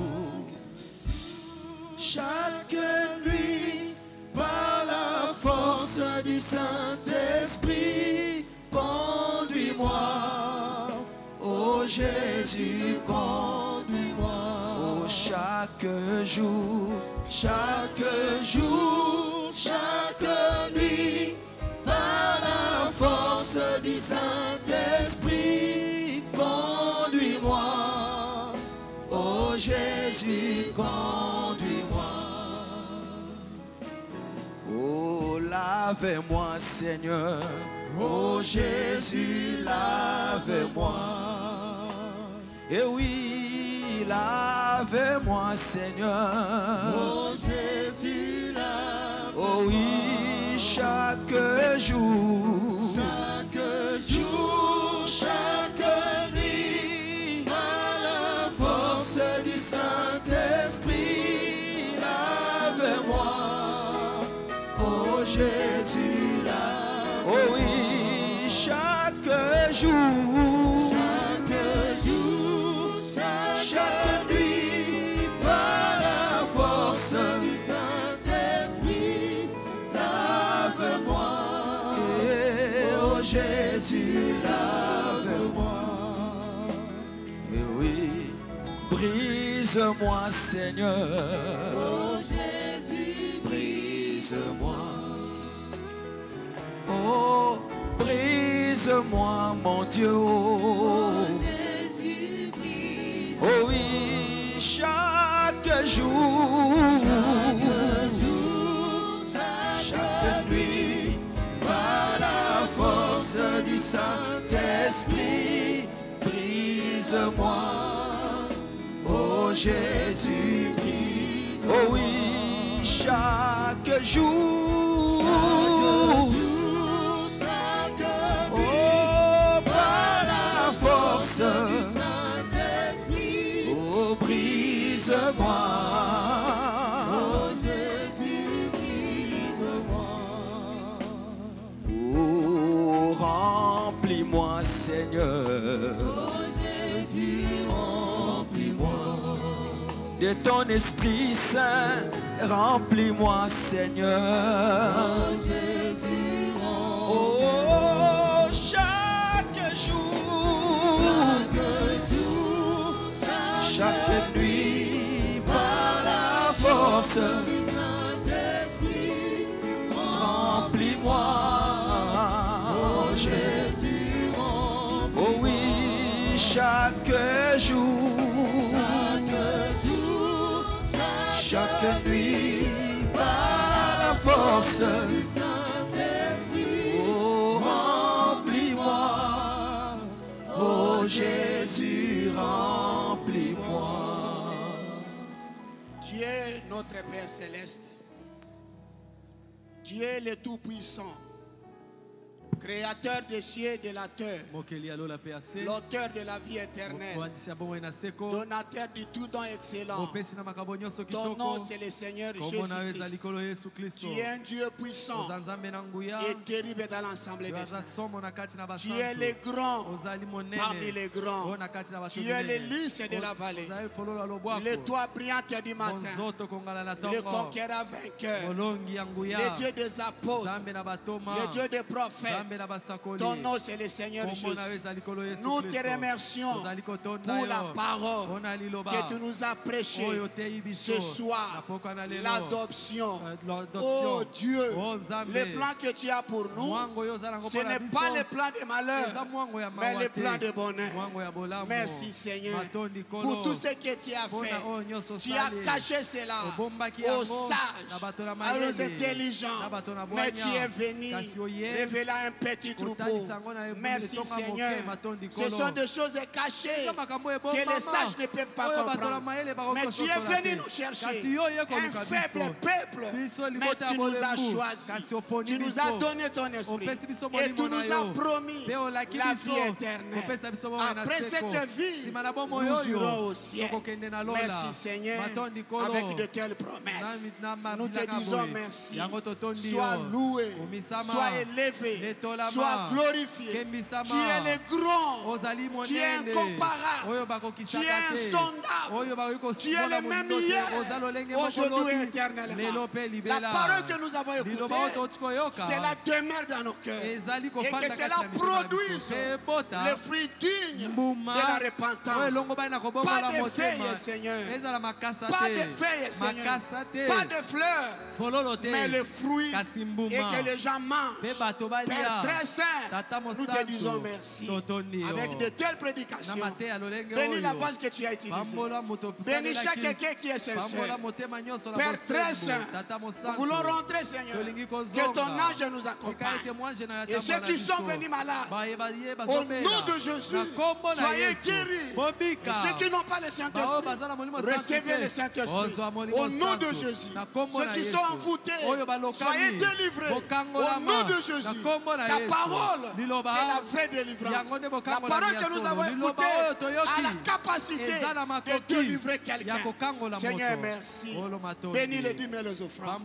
chaque nuit, par la force du Saint-Esprit, conduis-moi, ô Jésus, conduis-moi. Oh, chaque jour, chaque nuit, par la force du Saint-Esprit, conduis-moi. Oh Jésus, conduis-moi. Oh, lave-moi, Seigneur. Oh Jésus, lave-moi. Et oui, lave-moi, Seigneur. Oh Jésus, lave-moi. Oh oui, chaque jour, chaque nuit, par la force du Saint-Esprit, lave-moi. Oh Jésus, lave-moi. Oh oui, chaque jour, chaque nuit, par la force du Saint-Esprit, lave-moi. Oh Jésus, lave-moi. et oui, brise-moi, Seigneur. Oh Jésus, Brise-moi. Oh, brise-moi, mon Dieu. oh Jésus, brise. Oh oui, chaque jour, chaque nuit, par la force du Saint-Esprit, brise-moi. Oh Jésus, brise. Oh oui, chaque jour. Oh, par la force. Oh, brise-moi. Oh Jésus, brise-moi. Oh, remplis-moi, Seigneur. Oh Jésus, remplis-moi. De ton Esprit Saint, remplis-moi, Seigneur. Oh Jésus, remplis-moi. Oh, chaque jour, chaque nuit, par la force du Saint-Esprit, remplis-moi. oh Jésus, remplis-moi. Oh oui, chaque jour, chaque nuit, par la force du Saint-Esprit, oh, remplis-moi. Oh Jésus, remplis-moi. Dieu, notre Père céleste, Dieu le Tout-Puissant, Créateur des cieux et de la terre, l'auteur de la vie éternelle, donateur du tout don excellent. Ton nom c'est le Seigneur Jésus-Christ. Tu es un Dieu puissant et terrible dans l'ensemble des saints. Tu es le grand parmi les grands. Tu es le lys de la vallée, le toit brillant du matin, le conquérant vainqueur, le Dieu des apôtres, le Dieu des prophètes. Ton nom c'est le Seigneur Jésus. Nous te remercions pour la parole que tu nous as prêchée ce soir. L'adoption. Oh Dieu, le plan que tu as pour nous, ce n'est pas le plan de malheur, mais le plan de bonheur. Merci Seigneur pour tout ce que tu as fait. Tu as caché cela aux sages, aux intelligents, mais tu es venu révéler un petit troupeau. Merci Seigneur. Ce sont des choses cachées que les sages ne peuvent pas comprendre. Mais tu es venu nous chercher, un faible peuple, mais tu nous as choisis. Tu nous as donné ton esprit et tu nous as promis la vie éternelle. Après cette vie, nous irons au ciel. Merci Seigneur, avec de telles promesses. Nous te disons merci. Sois loué, sois élevé Sois glorifié. Tu es le grand. Tu es incomparable. Tu es insondable. Tu es le même hier, aujourd'hui et éternellement. La parole que nous avons écoutée, c'est la demeure dans nos cœurs. Et que cela produise le fruit digne de la repentance. Pas de feuilles, Seigneur. Pas de feuilles, Seigneur. Pas de fleurs. Mais le fruit. Et que les gens mangent. Père très saint, nous te disons merci. Avec de telles prédications, bénis la voix que tu as utilisée. Bénis chaque quelqu'un qui est sincère. Père très saint, nous voulons rentrer, Seigneur. Que ton ange nous accompagne. Et ceux qui sont venus malades, au nom de Jésus, soyez guéris. Et ceux qui n'ont pas le Saint-Esprit, recevez le Saint-Esprit. Au nom de Jésus, ceux qui sont envoûtés, soyez délivrés. Au nom de Jésus, ta parole, c'est la vraie délivrance. La parole que nous avons écoutée a la capacité de délivrer quelqu'un. Seigneur, merci. Bénis les dîmes et les offrandes.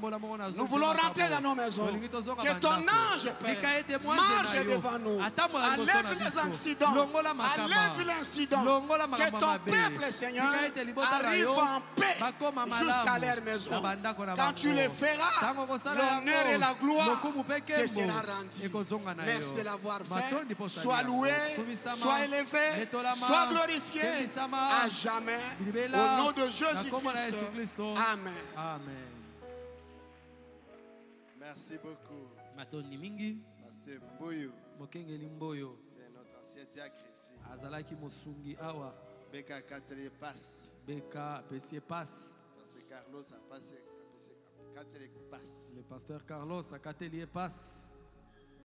Nous voulons rentrer dans nos maisons. Que ton ange, Père, marche devant nous. Enlève les accidents. Enlève l'incident. Que ton peuple, Seigneur, arrive en paix jusqu'à leur maison. Quand tu le feras, l'honneur et la gloire te sera rendu. Merci de l'avoir fait. Sois loué, sois élevé, sois glorifié à jamais. Au nom de Jésus-Christ. Amen. Amen. Merci beaucoup. Matoni mingi. Pasteur Mboyo. Mokengeli Mboyo. C'est notre ancien diacre ici. Azalaki mosungi awa. Beka Katele passe. Beka Pessie passe. Parce que Carlos a passé. Katele passe. Le pasteur Carlos a Katele passe.